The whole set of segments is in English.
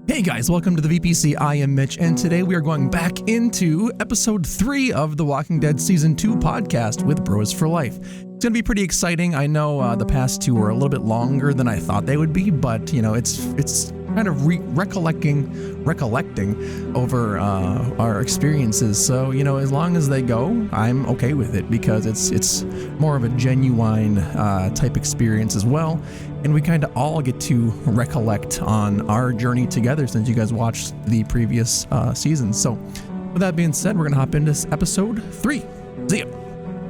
Hey guys, welcome to the VPC. I am Mitch, and today we are going back into episode 3 of the Walking Dead Season 2 podcast with Bros for Life. It's going to be pretty exciting. I know the past two were a little bit longer than I thought they would be, but you know, it's kind of recollecting over our experiences. So, you know, as long as they go, I'm okay with it because it's more of a genuine type experience as well. And we kind of all get to recollect on our journey together since you guys watched the previous season. So with that being said, we're going to hop into episode 3. See ya.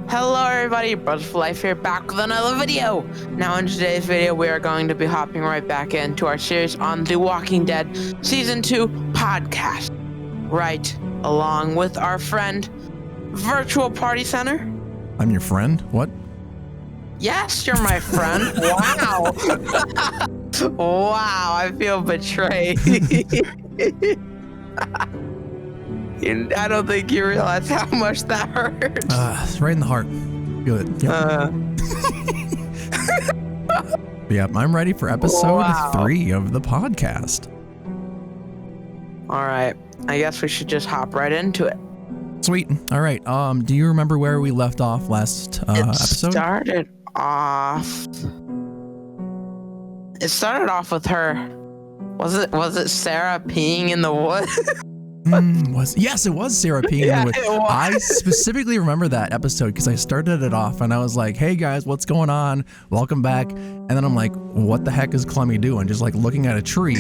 Hello everybody, Bros for Life here, back with another video. Now in today's video, we are going to be hopping right back into our series on The Walking Dead Season 2 podcast. Right along with our friend, Virtual Party Center. I'm your friend? What? Yes, you're my friend. Wow. Wow, I feel betrayed. I don't think you realize how much that hurt. It's right in the heart. Feel it. Yep. Yep, I'm ready for episode 3 of the podcast. All right, I guess we should just hop right into it. Sweet. All right. Do you remember where we left off last episode? It started off with her. Was it Sarah peeing in the woods? Yes, it was Sarah peeing in the woods. I specifically remember that episode because I started it off and I was like, hey guys, what's going on? Welcome back. And then I'm like, what the heck is Clemmy doing? Just like looking at a tree.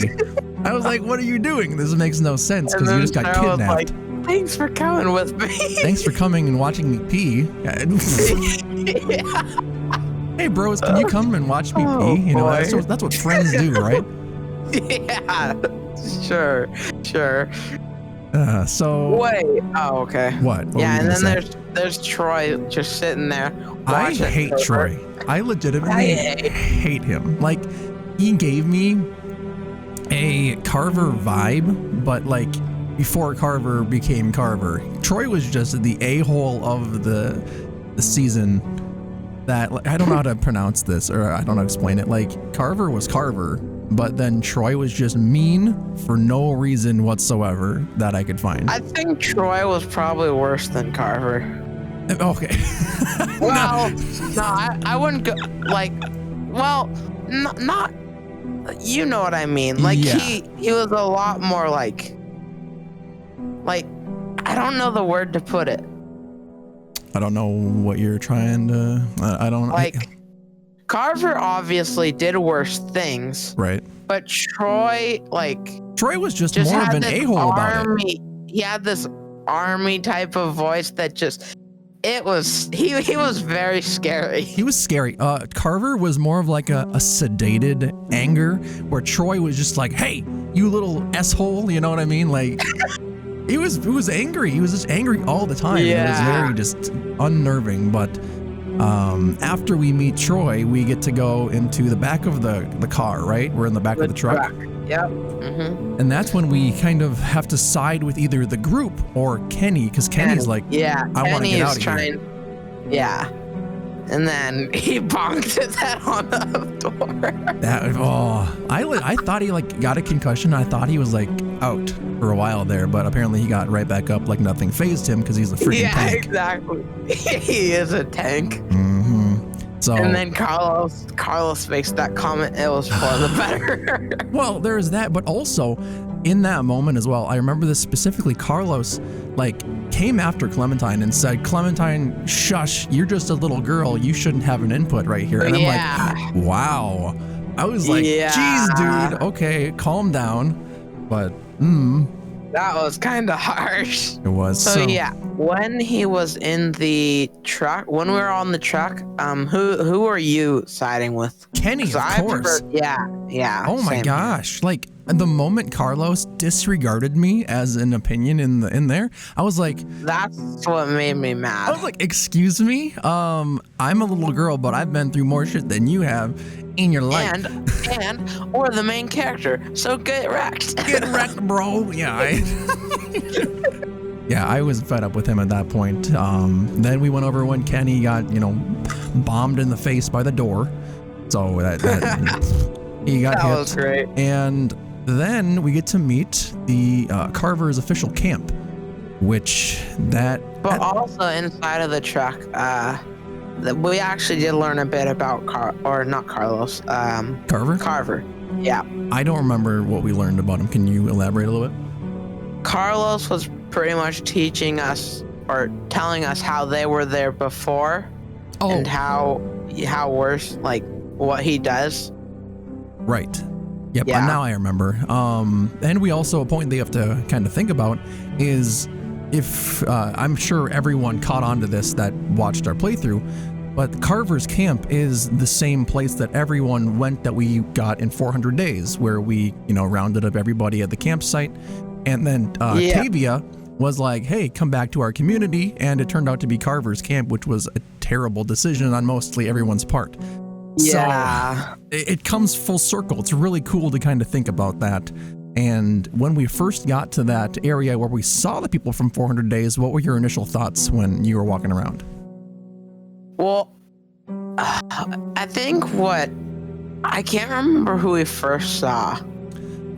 I was like, what are you doing? This makes no sense because you just got kidnapped. Like, thanks for coming with me. Thanks for coming and watching me pee. Hey bros, can you come and watch me pee? You know, that's what friends do, right? Yeah, sure. So wait. Oh, okay. What yeah, and then there's Troy just sitting there. I hate Troy. I legitimately hate him. Like, he gave me a Carver vibe, but like before Carver became Carver. Troy was just the a-hole of the season. That I don't know how to pronounce this, or I don't know how to explain it. Like, Carver was Carver, but then Troy was just mean for no reason whatsoever that I could find. I think Troy was probably worse than Carver. Okay. Well, no, I wouldn't go, like, well, not, you know what I mean. Like, yeah. he was a lot more like, I don't know the word to put it. I don't know what you're trying to, I don't know. Like, Carver obviously did worse things. Right. But Troy, Troy was just more of an a-hole about it. He had this army type of voice that just, he was very scary. He was scary. Carver was more of like a sedated anger, where Troy was just like, hey, you little s-hole, you know what I mean? Like, he was angry. He was just angry all the time. Yeah. It was very just unnerving. But after we meet Troy, we get to go into the back of the car, right? We're in the back of the truck. Yep. Mm-hmm. And that's when we kind of have to side with either the group or Kenny, because Kenny's like, yeah, I want to get out of here. Yeah. And then he bonked his head on the door. I thought he like got a concussion. I thought he was like out for a while there, but apparently he got right back up like nothing fazed him because he's a freaking tank. Yeah, exactly. He is a tank. Mm-hmm. So, and then Carlos makes that comment. It was for the better. Well, there's that, but also in that moment as well, I remember this specifically. Carlos like came after Clementine and said, Clementine, shush, you're just a little girl, you shouldn't have an input right here. And I'm like, wow. I was like, geez, dude, okay, calm down. But that was kind of harsh. It was. So yeah, when he was in the truck, when we were on the truck, who were you siding with? Kenny, of course. Yeah. Oh my gosh, like the moment Carlos disregarded me as an opinion in there, I was like, that's what made me mad. I was like, excuse me, I'm a little girl, but I've been through more shit than you have in your life. And or the main character, so get wrecked. Get wrecked, bro. Yeah. Yeah, I was fed up with him at that point. Then we went over when Kenny got, bombed in the face by the door. So that he got hit. That was great. And then we get to meet the Carver's official camp, But also inside of the truck, we actually did learn a bit about Carlos. Carver? Carver. Yeah. I don't remember what we learned about him. Can you elaborate a little bit? Carlos was pretty much teaching us or telling us how they were there before and how worse, like what he does. Right. Yep. Yeah. Now I remember. And we also, a point they have to kind of think about is if I'm sure everyone caught on to this that watched our playthrough, but Carver's camp is the same place that everyone went that we got in 400 days, where we, rounded up everybody at the campsite. And then Tavia was like, hey, come back to our community. And it turned out to be Carver's camp, which was a terrible decision on mostly everyone's part. Yeah. So it comes full circle. It's really cool to kind of think about that. And when we first got to that area where we saw the people from 400 days, what were your initial thoughts when you were walking around? Well, I think I can't remember who we first saw.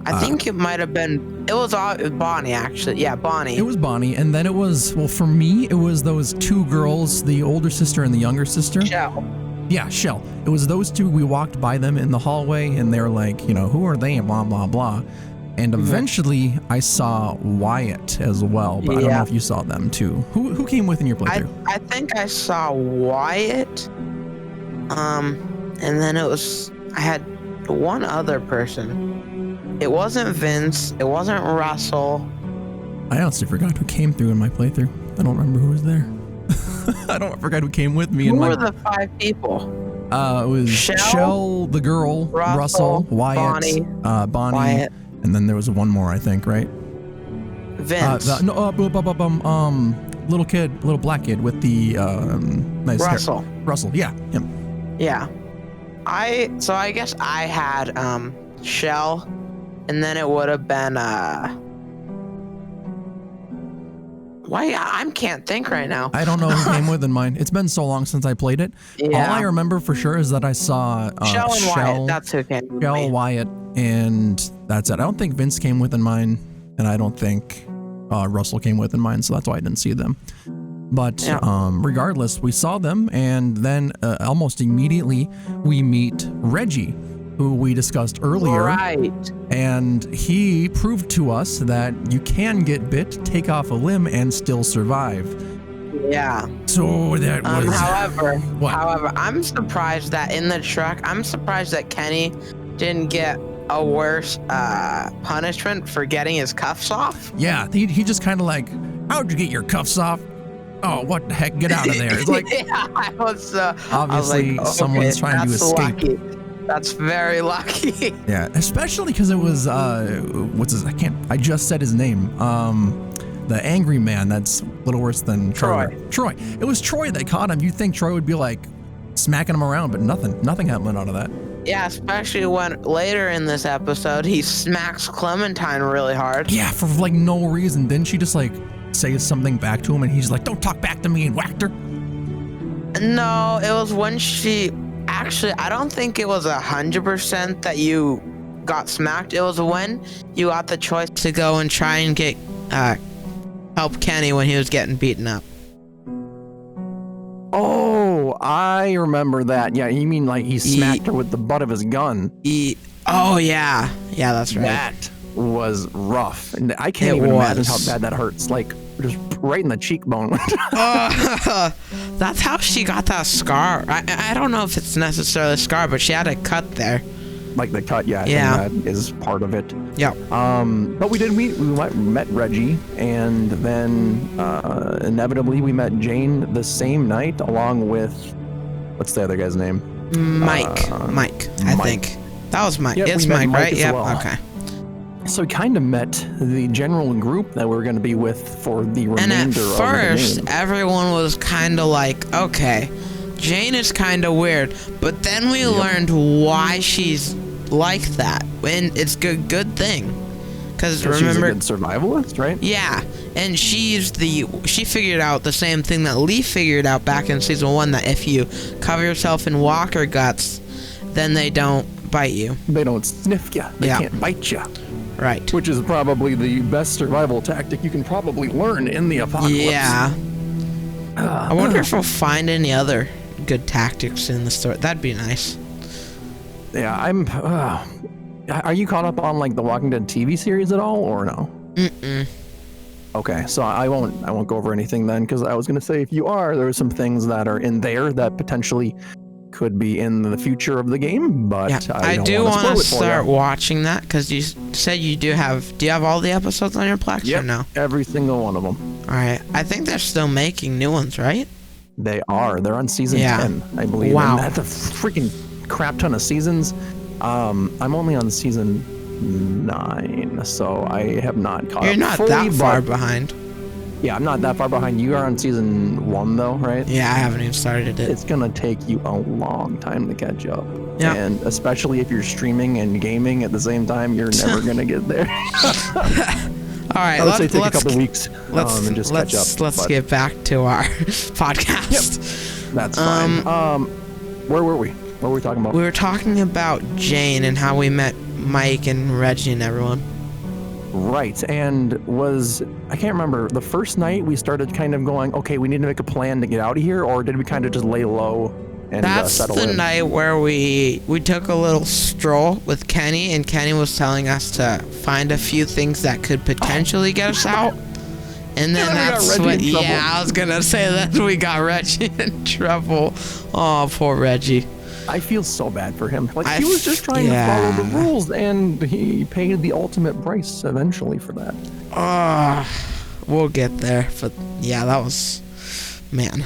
I think it might have been, it was Bonnie, actually. Yeah, Bonnie. It was Bonnie. And then it was, well, for me, it was those two girls, the older sister and the younger sister. Shell. Yeah, Shell. It was those two. We walked by them in the hallway and they're like, who are they? Blah, blah, blah. And eventually I saw Wyatt as well, but I don't know if you saw them too. Who came with in your playthrough? I think I saw Wyatt. And then I had one other person. It wasn't Vince. It wasn't Russell. I honestly forgot who came through in my playthrough. I don't remember who was there. I forgot who came with me. Who were the 5 people? It was Shell, the girl, Russell, Wyatt, Bonnie, Wyatt. And then there was one more, I think, right? Vince. Little black kid with the nice Russell. hair. Russell, yeah, him. Yeah. I guess I had Shell, and then it would have been I can't think right now. I don't know who came with in mine. It's been so long since I played it. Yeah. All I remember for sure is that I saw Shell and Wyatt. That's who came with Shell, Wyatt, and that's it. I don't think Vince came with in mine, and I don't think Russell came with in mine, so that's why I didn't see them. But regardless, we saw them, and then almost immediately we meet Reggie, who we discussed earlier. Right. And he proved to us that you can get bit, take off a limb, and still survive. Yeah. So that was... However, I'm surprised that in the truck, I'm surprised that Kenny didn't get a worse punishment for getting his cuffs off. Yeah, he just kind of like, how'd you get your cuffs off? Oh, what the heck? Get out of there. It's like... Yeah, I was... obviously, someone's trying to escape. Lucky. That's very lucky. Yeah, especially because it was I just said his name. The angry man that's a little worse than Troy. It was Troy that caught him. You'd think Troy would be like smacking him around, but nothing happened out of that. Yeah, especially when later in this episode he smacks Clementine really hard. Yeah, for like no reason. Didn't she just like say something back to him and he's like, don't talk back to me, and whacked her? No, it was when she... Actually, I don't think it was 100% that you got smacked. It was when you got the choice to go and try and get help Kenny when he was getting beaten up. Oh, I remember that. Yeah, you mean like he smacked her with the butt of his gun? Oh yeah, that's right. That was rough, and I can't even imagine how bad that hurts. Like just right in the cheekbone. That's how she got that scar. I don't know if it's necessarily a scar, but she had a cut there. Like the cut, yeah. I think that is part of it. Yeah. But we met Reggie, and then inevitably we met Jane the same night, along with what's the other guy's name? Mike, I think that was Mike. Yep, it's Mike, right? Yeah. Well. Okay. So we kind of met the general group that we're going to be with for the remainder of the game. And at first, everyone was kind of like, okay, Jane is kind of weird. But then we learned why she's like that. And it's a good thing. Because remember... she's a good survivalist, right? Yeah. And she figured out the same thing that Lee figured out back in season 1, that if you cover yourself in walker guts, then they don't bite you. They don't sniff you. They can't bite you. Right. Which is probably the best survival tactic you can probably learn in the apocalypse. Yeah. I wonder if we'll find any other good tactics in the story. That'd be nice. Yeah, I'm... are you caught up on like the Walking Dead TV series at all, or no? Mm-mm. Okay, so I won't go over anything then, because I was going to say if you are, there are some things that are in there that potentially could be in the future of the game, but Yeah, I do want to start watching that, because you said you do you have all the episodes on your Plex, yep, or no? Every single one of them. All right, I think they're still making new ones, right? They are. They're on season 10, I believe. Wow. And that's a freaking crap ton of seasons. I'm only on season 9, so I have not caught up. You're not that far behind. Yeah, I'm not that far behind. You are on season 1 though, right? Yeah, I haven't even started it. It's gonna take you a long time to catch up. Yeah. And especially if you're streaming and gaming at the same time, you're never gonna get there. All right, I would say take a couple weeks and just catch up. Let's get back to our podcast. Yep. That's fine. Where were we? What were we talking about? We were talking about Jane and how we met Mike and Reggie and everyone. Right, and I can't remember, the first night we started kind of going, okay, we need to make a plan to get out of here, or did we kind of just lay low and settle in? That's the night where we took a little stroll with Kenny, and Kenny was telling us to find a few things that could potentially get us out. And then that's what, I was gonna say that we got Reggie in trouble. Oh, poor Reggie. I feel so bad for him. Like, he was just trying to follow the rules, and he paid the ultimate price eventually for that. We'll get there. But yeah, that was, man.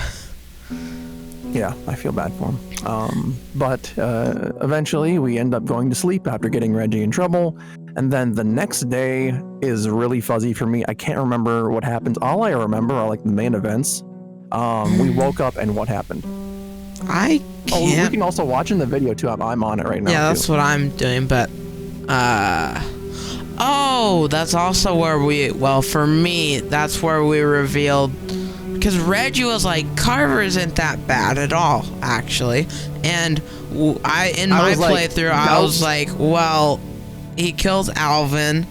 Yeah, I feel bad for him. But eventually we end up going to sleep after getting Reggie in trouble. And then the next day is really fuzzy for me. I can't remember what happens. All I remember are like the main events. We woke up and what happened? I can't. Oh, we can also watch in the video too. I'm on it right now. Yeah, that's what I'm doing, but that's also where for me, that's where we revealed, because Reggie was like, Carver isn't that bad at all, actually. And in my playthrough, I was like, well, he kills Alvin.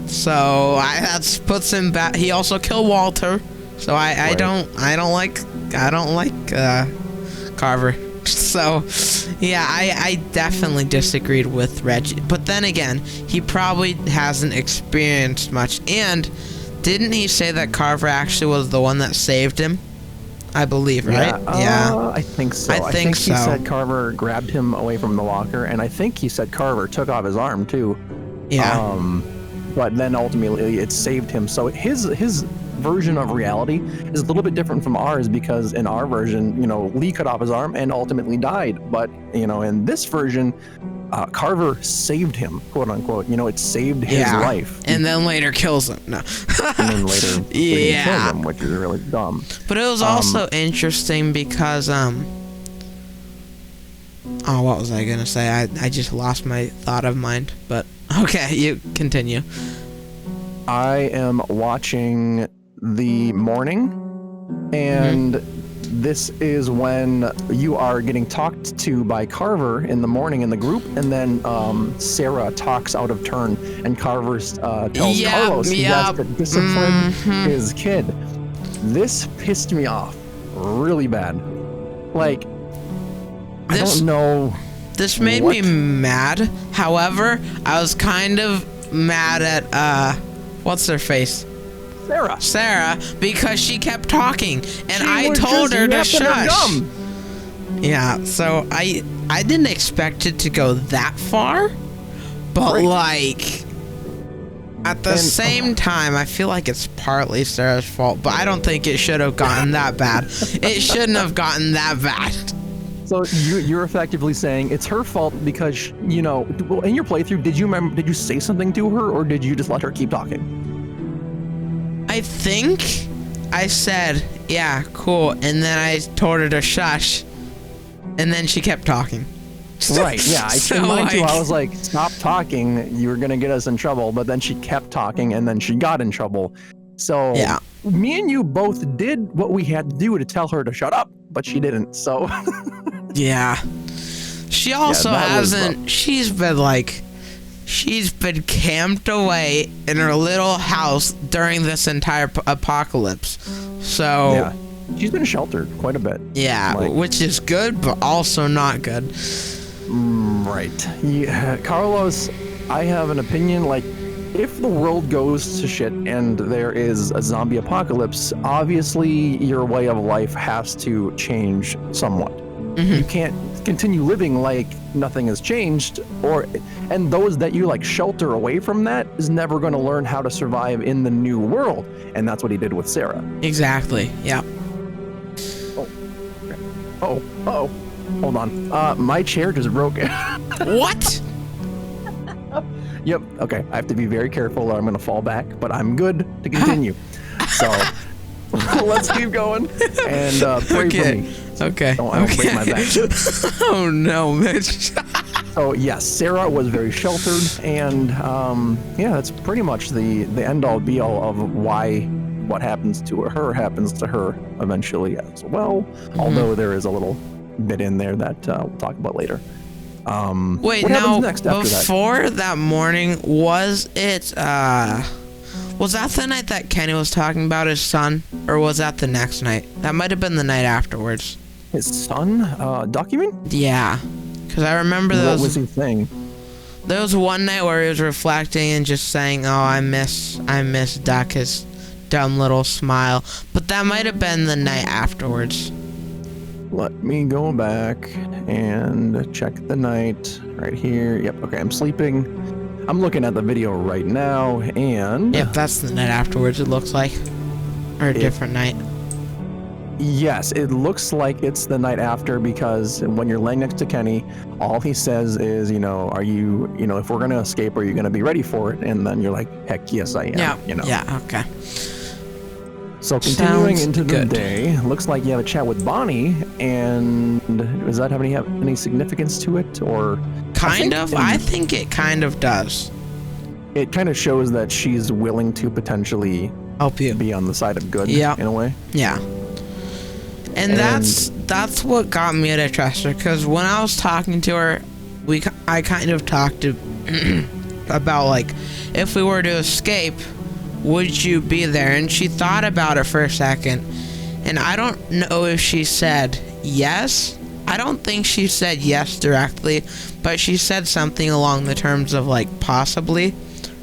So that puts him back. He also killed Walter. So I don't like Carver. So yeah, I definitely disagreed with Reggie. But then again, he probably hasn't experienced much. And didn't he say that Carver actually was the one that saved him? I believe, right? Yeah. I think so. I think he said Carver grabbed him away from the locker, and I think he said Carver took off his arm too. Yeah. But then ultimately it saved him. So his version of reality is a little bit different from ours, because in our version, Lee cut off his arm and ultimately died. But, in this version, Carver saved him, quote unquote. It saved his life. And then later kills him. No. And then later kills him, which is really dumb. But it was also interesting because, what was I going to say? I just lost my thought of mind. But, okay, you continue. I am watching the morning, and this is when you are getting talked to by Carver in the morning in the group, and then Sarah talks out of turn, and Carver tells Carlos he has to discipline his kid. This pissed me off really bad. Like, I don't know. This made me mad. However, I was kind of mad at what's her face? Sarah, because she kept talking, and I told her to shush. Yeah, so I didn't expect it to go that far, but like at the same time, I feel like it's partly Sarah's fault, but I don't think it should have gotten that bad. It shouldn't have gotten that bad. So you're effectively saying it's her fault because, in your playthrough, did you say something to her, or did you just let her keep talking? I think I said, yeah, cool, and then I told her to shush, and then she kept talking. Right, yeah, I was like, stop talking, you were gonna get us in trouble, but then she kept talking, and then she got in trouble. So yeah, me and you both did what we had to do to tell her to shut up, but she didn't, so... Yeah. She also hasn't, she's been like, she's been camped away in her little house during this entire apocalypse. So Yeah. She's been sheltered quite a bit. yeah, which is good, but also not good. Right. Yeah, Carlos, I have an opinion. Like, if the world goes to shit and there is a zombie apocalypse, obviously your way of life has to change somewhat. You can't continue living like nothing has changed, and those that you like shelter away from that is never going to learn how to survive in the new world, and that's what he did with Sarah. Exactly. Yeah. Oh, hold on. My chair just broke. What? Yep. Okay. I have to be very careful or I'm going to fall back, but I'm good to continue. So let's keep going and pray for me. Okay. I don't break my back. Oh no, Mitch. So yes, Sarah was very sheltered, and yeah, that's pretty much the end all be all of why what happens to her happens to her eventually as well. Although there is a little bit in there that we'll talk about later. Wait, what now happens next after before that morning, was it was that the night that Kenny was talking about his son, or was that the next night? That might have been the night afterwards. His son, document? Yeah, because I remember What was he saying? there was one night where he was reflecting and just saying, "Oh, I miss Duck, his dumb little smile." But that might have been the night afterwards. Let me go back and check the night right here. Yep. Okay, I'm sleeping. I'm looking at the video right now, and Yep, that's the night afterwards. It looks like, or a different night. yes, it looks like it's the night after, because when you're laying next to Kenny, all he says is, are you, if we're gonna escape, are you gonna be ready for it? And then you're like, heck yes, I am. Yeah. Yeah. Okay. So continuing Sounds into the good. day, looks like you have a chat with Bonnie, and does that have any significance to it, or? Kind of. I think it kind of does. It kind of shows that she's willing to potentially Help you. be on the side of good, Yeah. in a way. Yeah. And that's what got me to trust her, because when I was talking to her, I kind of talked to about, like, if we were to escape, would you be there? And she thought about it for a second, and I don't know if she said yes. I don't think she said yes directly, but she said something along the terms of, like, possibly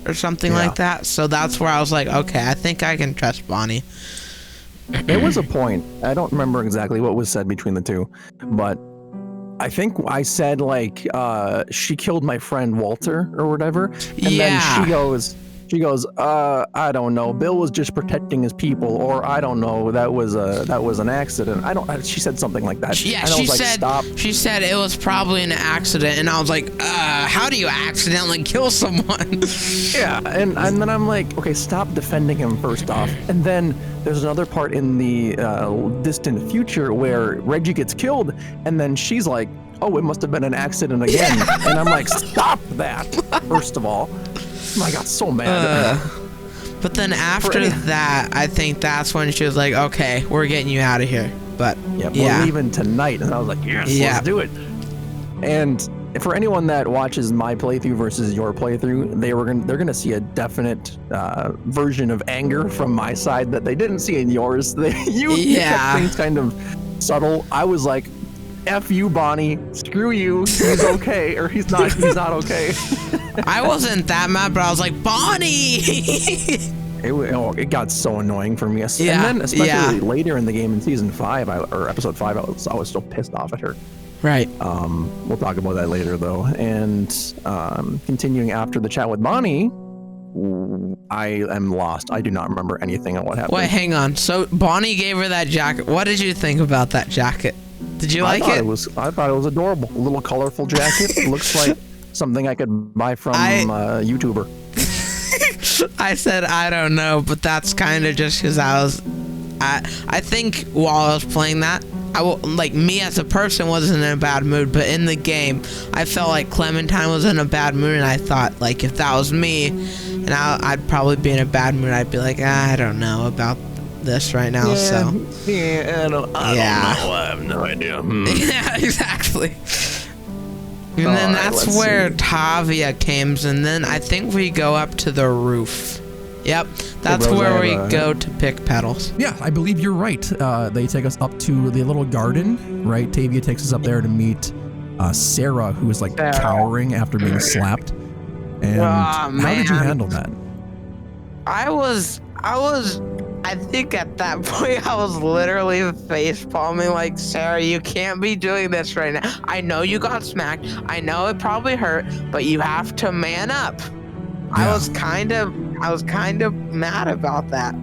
or something like that. So that's where I was like, okay, I think I can trust Bonnie. There was a point, I don't remember exactly what was said between the two, but I think I said, like, she killed my friend Walter or whatever, and then she goes, I don't know, Bill was just protecting his people, or I don't know, that was an accident. She said something like that. Yeah, and I was like, stop. She said it was probably an accident, and I was like, how do you accidentally kill someone? Yeah, and then I'm like, okay, stop defending him first off. And then there's another part in the distant future where Reggie gets killed, and then she's like, oh, it must have been an accident again. And I'm like, stop that, first of all. I got so mad. But then after that, I think that's when she was like, okay, we're getting you out of here. But we're leaving tonight. And I was like, yes, let's do it. And for anyone that watches my playthrough versus your playthrough, they're gonna see a definite version of anger from my side that they didn't see in yours. You kept things kind of subtle. I was like, F you, Bonnie. Screw you. He's okay, or he's not okay. I wasn't that mad, but I was like, Bonnie. It got so annoying for me. And then especially later in the game in season 5 or episode 5, I was still pissed off at her. Right. We'll talk about that later though. And continuing after the chat with Bonnie, I am lost. I do not remember anything on what happened. Wait, hang on. So Bonnie gave her that jacket. What did you think about that jacket? Did you like it? I thought it was adorable. A little colorful jacket. It looks like something I could buy from a YouTuber. I said I don't know, but that's kind of just because I think while I was playing that, like, me as a person wasn't in a bad mood, but in the game I felt like Clementine was in a bad mood, and I thought, like, if that was me and I'd probably be in a bad mood, I'd be like, I don't know about this right now. I don't know. I have no idea. Yeah, exactly. And then that's let's where see. Tavia comes, and then I think we go up to the roof. Yep, that's Rose, where I we have a- go to pick petals. Yeah, I believe you're right. They take us up to the little garden, right? Tavia takes us up there to meet Sarah, who is like Sarah. cowering after being slapped. And Aw, how did you man. handle that? I think at that point I was literally face palming like, Sarah, you can't be doing this right now. I know you got smacked. I know it probably hurt, but you have to man up. I Yeah. was kind of mad about that.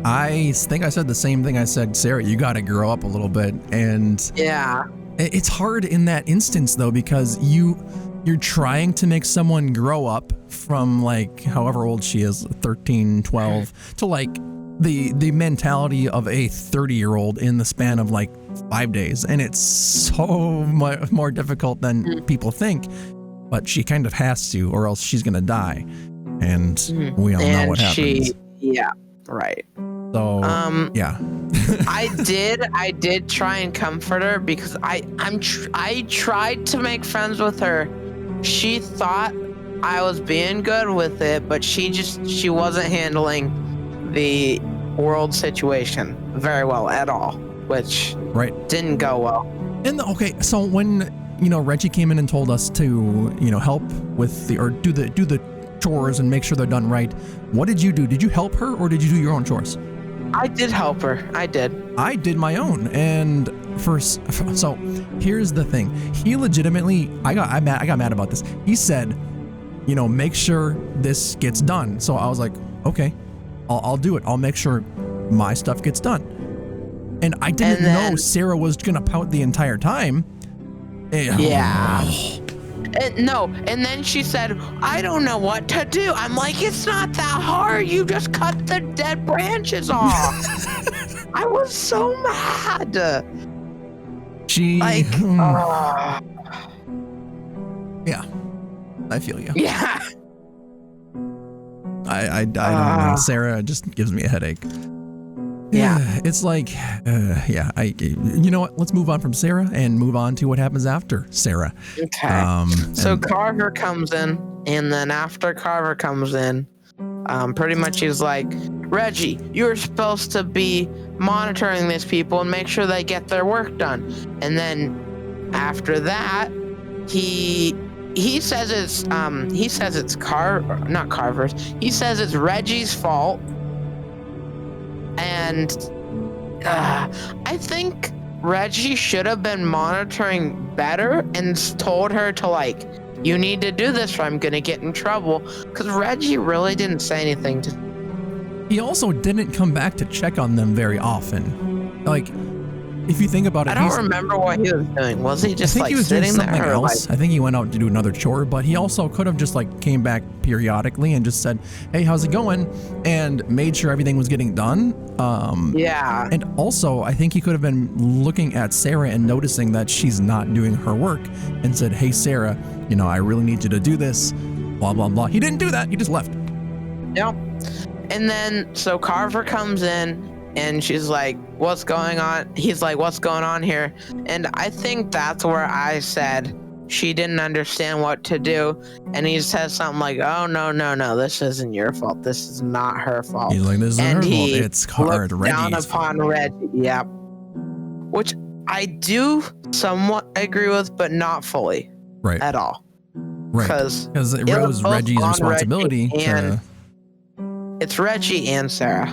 I think I said the same thing I said, Sarah, you got to grow up a little bit. And Yeah. it's hard in that instance though, because you're trying to make someone grow up from like however old she is, 13, 12, to like the mentality of a 30-year-old in the span of like 5 days. And it's so much more difficult than people think, but she kind of has to, or else she's going to die. And we all know what happens. Yeah, right. So, yeah. I did try and comfort her because I tried to make friends with her. She thought I was being good with it, but she wasn't handling the world situation very well at all, which Right. didn't go well. And okay, so when Reggie came in and told us to help with do the chores and make sure they're done right, what did you do? Did you help her or did you do your own chores? I did help her. I did. I did my own, and so here's the thing. He legitimately, I got mad about this. He said, make sure this gets done. So I was like, okay, I'll do it. I'll make sure my stuff gets done. And I didn't know Sarah was gonna pout the entire time. Yeah. And then she said, I don't know what to do. I'm like, it's not that hard. You just cut the dead branches off. I was so mad. She Like, yeah, I feel you. yeah. I don't know. Sarah just gives me a headache. Yeah. It's like, you know what? Let's move on from Sarah and move on to what happens after Sarah. Okay. So Carver comes in, and then after Carver comes in, pretty much he's like, Reggie, you're supposed to be monitoring these people and make sure they get their work done. And then after that, he says it's not Carver's. He says it's Reggie's fault. And I think Reggie should have been monitoring better and told her to like, you need to do this or I'm going to get in trouble. Because Reggie really didn't say anything to. He also didn't come back to check on them very often. Like, if you think about it, I don't remember what he was doing. Was he just like sitting there? Else. I think he went out to do another chore, but he also could have just like came back periodically and just said, hey, how's it going? And made sure everything was getting done. Yeah. And also, I think he could have been looking at Sarah and noticing that she's not doing her work and said, hey, Sarah, I really need you to do this, blah, blah, blah. He didn't do that. He just left. Yep. And then, so Carver comes in and she's like, what's going on? He's like, what's going on here? And I think that's where I said she didn't understand what to do. And he says something like, oh, no, this isn't your fault. This is not her fault. He's like, this isn't her fault. It's looked Reggie's down upon Reggie. Yep. Which I do somewhat agree with, but not fully. Right. At all. Right. Because it was Reggie's responsibility to... It's Reggie and Sarah.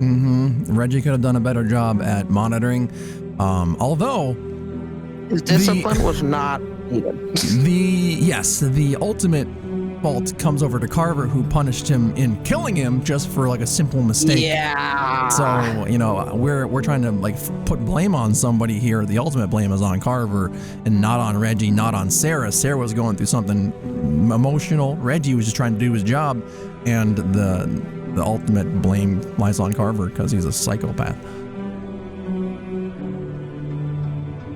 Reggie could have done a better job at monitoring, although his discipline was not needed. The ultimate fault comes over to Carver, who punished him in killing him just for like a simple mistake. Yeah. So we're trying to like put blame on somebody here. The ultimate blame is on Carver and not on Reggie, not on Sarah. Sarah was going through something emotional. Reggie was just trying to do his job, and the ultimate blame lies on Carver because he's a psychopath.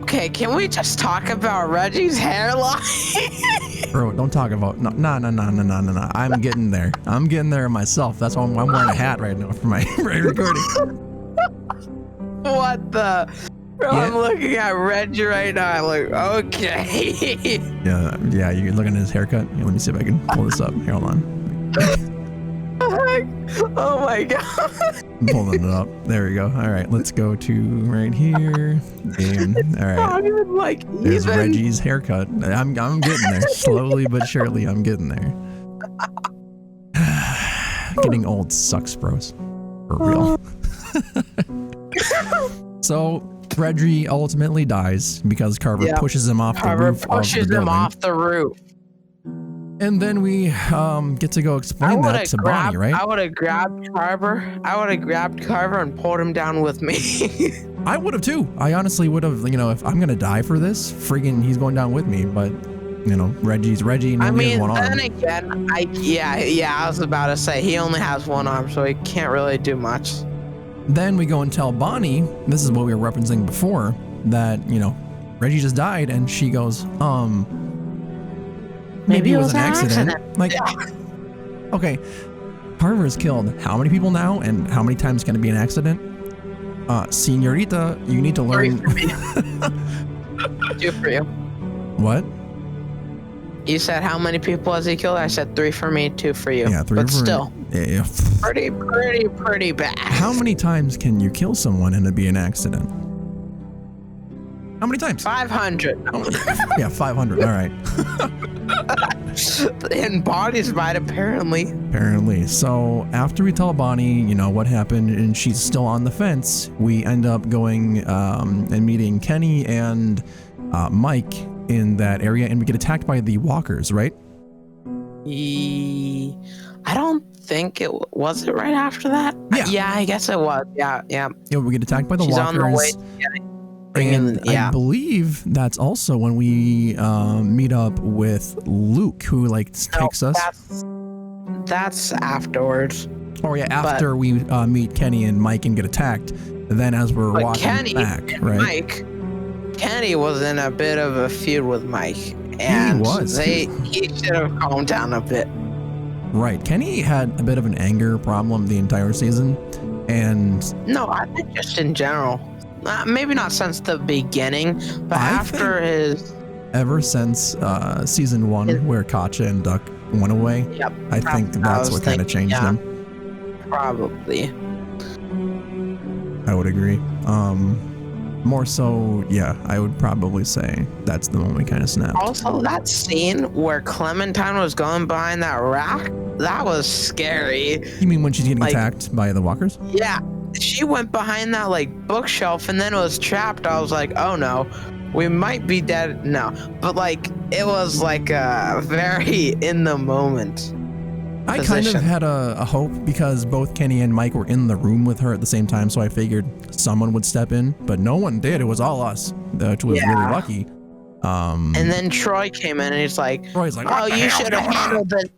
Okay, can we just talk about Reggie's hairline? Bro, don't talk about no. I'm getting there. I'm getting there myself. That's why I'm wearing a hat right now for my recording. What the? Bro, Yeah. I'm looking at Reggie right now. I'm like, okay. Yeah, you're looking at his haircut. Here, let me see if I can pull this up. Here, hold on. Oh my god. I'm pulling it up. There we go. All right, let's go to right here. Game. All right. Not even like There's even. Reggie's haircut. I'm getting there. Slowly but surely, I'm getting there. Getting old sucks, bros. For real. So, Reggie ultimately dies because Carver pushes him off the roof pushes of the him building. off the roof. And then we get to go explain that to Bonnie, right? I would have grabbed Carver. I would have grabbed Carver and pulled him down with me. I would have too. I honestly would have, if I'm going to die for this, friggin' he's going down with me. But, Reggie's Reggie. I mean, one then arm. again, I was about to say, he only has one arm, so he can't really do much. Then we go and tell Bonnie, this is what we were referencing before, that, Reggie just died. And she goes, maybe it was an accident. Like, okay, Carver's killed how many people now, and how many times can it be an accident? Senorita, you need to learn. 2 for you. What? You said how many people has he killed? I said 3 for me, 2 for you. Yeah, 3 but for still, yeah. pretty bad. How many times can you kill someone and it be an accident? How many times? 500. Yeah, 500. All right. In Bonnie's mind, apparently. Apparently. So after we tell Bonnie, what happened, and she's still on the fence, we end up going and meeting Kenny and Mike in that area, and we get attacked by the walkers, right? I don't think it was it right after that. Yeah, I guess it was. Yeah. Yeah, we get attacked by the She's walkers. on the way. And I believe that's also when we meet up with Luke, who takes us. That's afterwards. Oh yeah, after we meet Kenny and Mike and get attacked. And then as we're walking back, right? Kenny was in a bit of a feud with Mike, and he was. He should have calmed down a bit. Right, Kenny had a bit of an anger problem the entire season, and no, I think just in general. Maybe not since the beginning, but ever since season 1 where Katja and Duck went away. Yep. I think that's what kind of changed him. Probably. I would agree. More so, yeah, I would probably say that's the moment we kind of snapped. Also, that scene where Clementine was going behind that rack, that was scary. You mean when she's getting attacked by the walkers? Yeah. She went behind that bookshelf and then was trapped. I was like, oh no, we might be dead now. But it was a very in the moment I position. kind of had a hope because both Kenny and Mike were in the room with her at the same time, so I figured someone would step in, but no one did. It was all us, which was really lucky. And then Troy came in and he's like, Troy's like, oh, you should have handled it.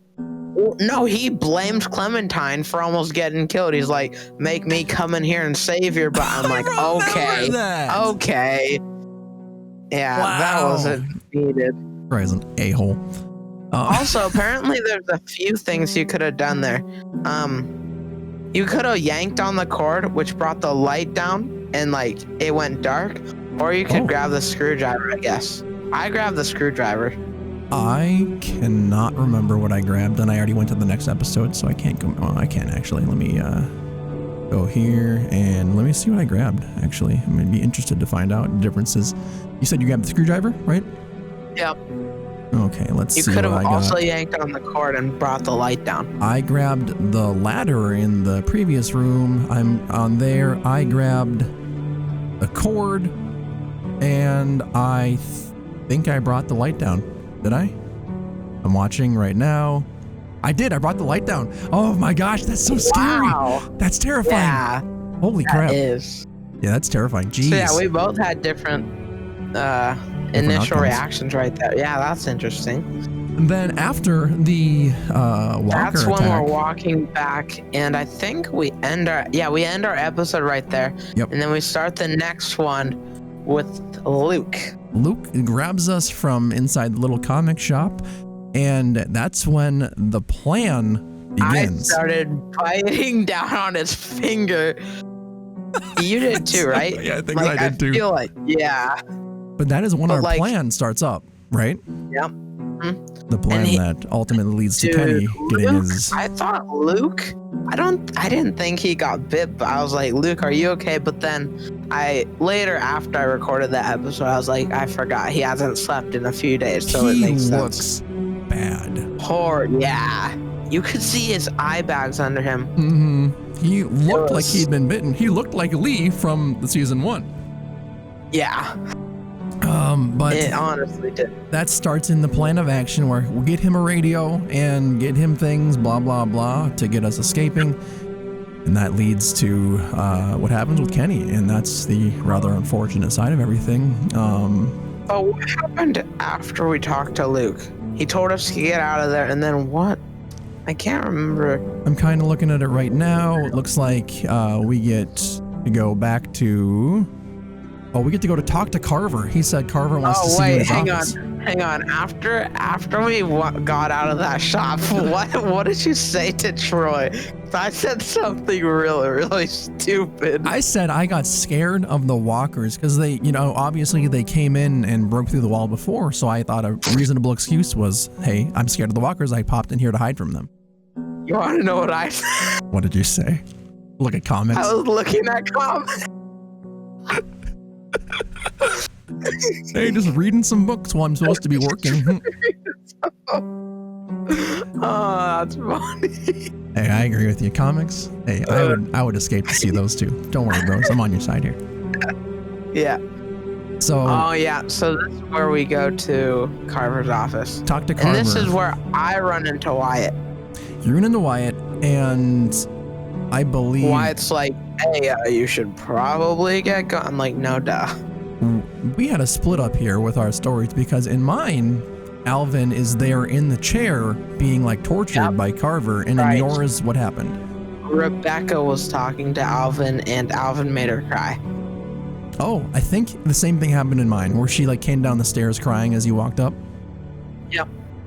No, he blamed Clementine for almost getting killed. He's like, make me come in here and save your butt. I'm like, okay. Yeah, that wasn't needed. Troy's an a-hole. Also, apparently there's a few things you could have done there. You could have yanked on the cord, which brought the light down and it went dark, or you could grab the screwdriver, I guess. I grabbed the screwdriver. I cannot remember what I grabbed, and I already went to the next episode, so I can't go. Well, I can actually. Let me go here and let me see what I grabbed. Actually, I'm gonna be interested to find out differences. You said you grabbed the screwdriver, right? Yep. Okay, let's see. You could have also got. yanked on the cord and brought the light down. I grabbed the ladder in the previous room. I'm on there. I grabbed a cord, and I think I brought the light down. Did I? I'm watching right now. I did. I brought the light down. Oh my gosh, that's so scary. Wow. That's terrifying. Yeah. Holy crap. That is. Yeah, that's terrifying. Jeez. So yeah, we both had different initial outcomes. reactions right there. Yeah, that's interesting. And then after the walker That's when attack, we're walking back, and I think we end our episode right there. Yep. And then we start the next one with Luke. Luke grabs us from inside the little comic shop, and that's when the plan begins. I started biting down on his finger. You did too, right? Yeah, I think like, I did too. I feel like, yeah. But that is when our like, plan starts up, right? Yep. The plan that ultimately leads to Kenny getting Luke, his... I thought Luke, I didn't think he got bit, but I was like, Luke, are you okay? But then later after I recorded that episode, I was like, I forgot he hasn't slept in a few days, so it makes sense. He looks bad. Poor, yeah. You could see his eye bags under him. Mm-hmm. He looked like he'd been bitten. He looked like Lee from the season 1. Yeah. But it honestly did. That starts in the plan of action where we'll get him a radio and get him things, blah, blah, blah, to get us escaping. And that leads to what happens with Kenny. And that's the rather unfortunate side of everything. But what happened after we talked to Luke? He told us to get out of there, and then what? I can't remember. I'm kind of looking at it right now. It looks like we get to go back to... Oh, we get to go to talk to Carver. He said Carver wants to see you in his office. Hang on. After we got out of that shop, what did you say to Troy? I said something really, really stupid. I said I got scared of the walkers because they, obviously they came in and broke through the wall before. So I thought a reasonable excuse was, hey, I'm scared of the walkers. I popped in here to hide from them. You want to know what I said? What did you say? Look at comments. I was looking at comments. Hey, just reading some books while I'm supposed to be working. Oh, that's funny. Hey, I agree with you. Comics. Hey, I would escape to see those too. Don't worry, bros. I'm on your side here. Yeah. So. Oh yeah. So this is where we go to Carver's office. Talk to Carver. And this is where I run into Wyatt. You run into Wyatt, and I believe Wyatt's like, hey, you should probably get going. I'm like, no, duh. We had a split up here with our stories because in mine, Alvin is there in the chair being like tortured by Carver, and in yours, what happened? Rebecca was talking to Alvin, and Alvin made her cry. Oh, I think the same thing happened in mine, where she like came down the stairs crying as you walked up.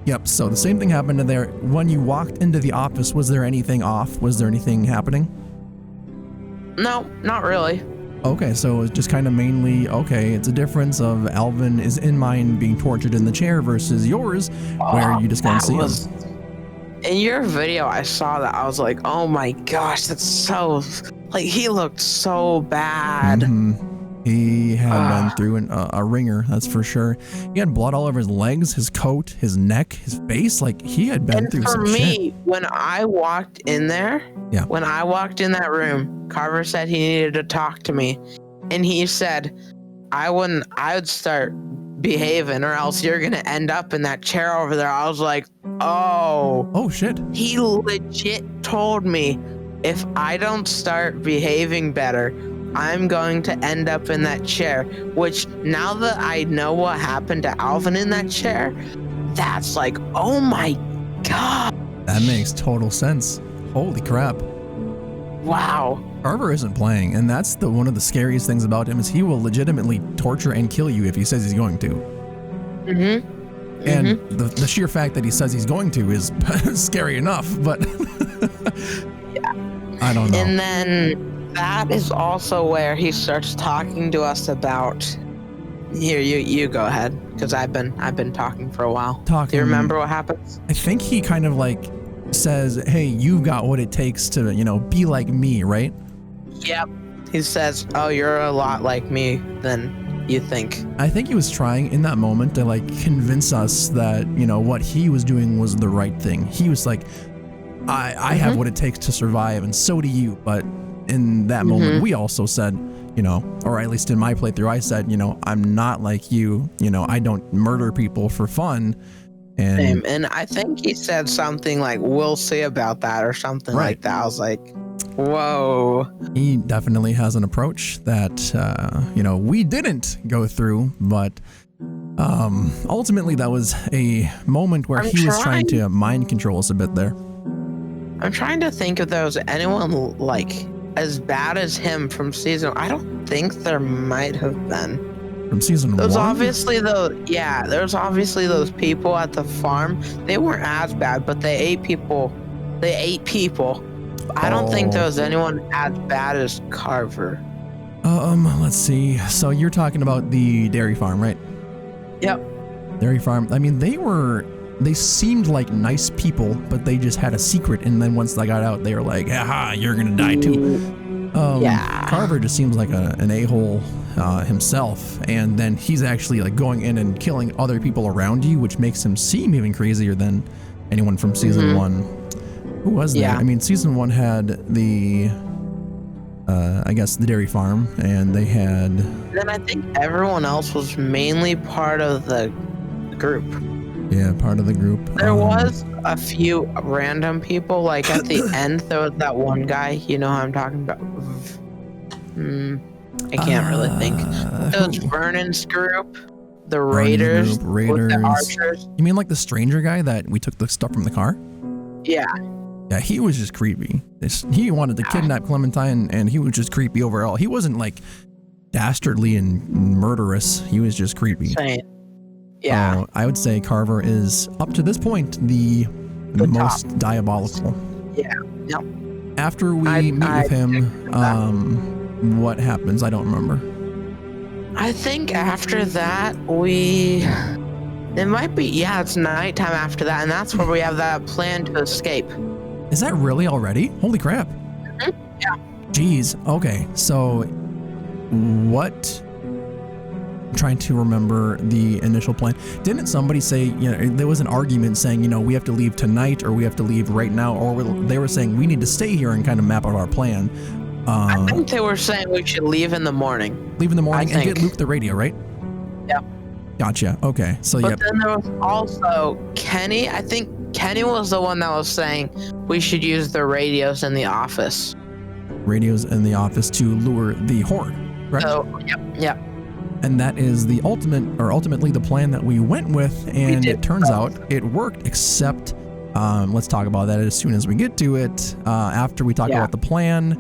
Yep. So the same thing happened in there. When you walked into the office, was there anything off? Was there anything happening? No, not really. Okay, so it was just kind of mainly, it's a difference of Alvin is in mine being tortured in the chair versus yours, where you just go and see him. In your video, I saw that. I was like, oh my gosh, that's so... Like, he looked so bad. Mm-hmm. He had been through a ringer, that's for sure. He had blood all over his legs, his coat, his neck, his face. Like, he had been through some shit. And for me, when I walked in there, when I walked in that room, Carver said he needed to talk to me. And he said, I would start behaving or else you're going to end up in that chair over there. I was like, oh shit. He legit told me if I don't start behaving better, I'm going to end up in that chair, which now that I know what happened to Alvin in that chair, that's like, oh my God. That makes total sense. Holy crap. Wow. Carver isn't playing, and that's one of the scariest things about him is he will legitimately torture and kill you if he says he's going to. Mm-hmm. And the sheer fact that he says he's going to is scary enough, but yeah. I don't know. And then that is also where he starts talking to us about. Here, you go ahead, because I've been talking for a while. Do you remember what happens? I think he kind of like says, "Hey, you've got what it takes to, be like me, right?" Yep. He says, "Oh, you're a lot like me than you think." I think he was trying in that moment to like convince us that what he was doing was the right thing. He was like, "I have what it takes to survive, and so do you." But in that moment, we also said, or at least in my playthrough, I said, I'm not like you. I don't murder people for fun. Same. And I think he said something like, we'll see about that or something like that. I was like, whoa. He definitely has an approach that, we didn't go through, but ultimately that was a moment where he was trying to mind control us a bit there. I'm trying to think if there was anyone like as bad as him from season. I don't think there might have been. From season 1? There's obviously there's obviously those people at the farm. They weren't as bad, but they ate people. I don't think there was anyone as bad as Carver. Let's see. So you're talking about the dairy farm, right? Yep. Dairy farm. I mean, they seemed like nice people, but they just had a secret. And then once they got out, they were like, aha, you're going to die too. Carver just seems like an a-hole himself. And then he's actually like going in and killing other people around you, which makes him seem even crazier than anyone from season one. Who was that? I mean, season one had the, I guess, the dairy farm, and they had... Then I think everyone else was mainly part of the group. Yeah, part of the group. There was a few random people, like at the end, there was that one guy, you know who I'm talking about? I can't really think. There was Vernon's group, the Raiders, with the archers. You mean like the stranger guy that we took the stuff from the car? Yeah. Yeah, he was just creepy. He wanted to kidnap Clementine, and he was just creepy overall. He wasn't like dastardly and murderous. He was just creepy. Same. Yeah. I would say Carver is, up to this point, the most diabolical. Yeah. Yep. After we meet with him, what happens? I don't remember. I think after that, it might be, it's nighttime after that, and that's where we have that plan to escape. Is that really already? Holy crap. Yeah. Jeez. Okay. So what... I'm trying to remember the initial plan. Didn't somebody say, there was an argument saying, we have to leave tonight or we have to leave right now, or they were saying we need to stay here and kind of map out our plan. I think they were saying we should leave in the morning. Leave in the morning and get Luke the radio, right? Yep. Gotcha. Okay. So, But then there was also Kenny. I think Kenny was the one that was saying we should use the radios in the office. Radios in the office to lure the horde, right? So, yep. And that is the ultimately the plan that we went with, and it turns out it worked, except let's talk about that as soon as we get to it. After we talk about the plan,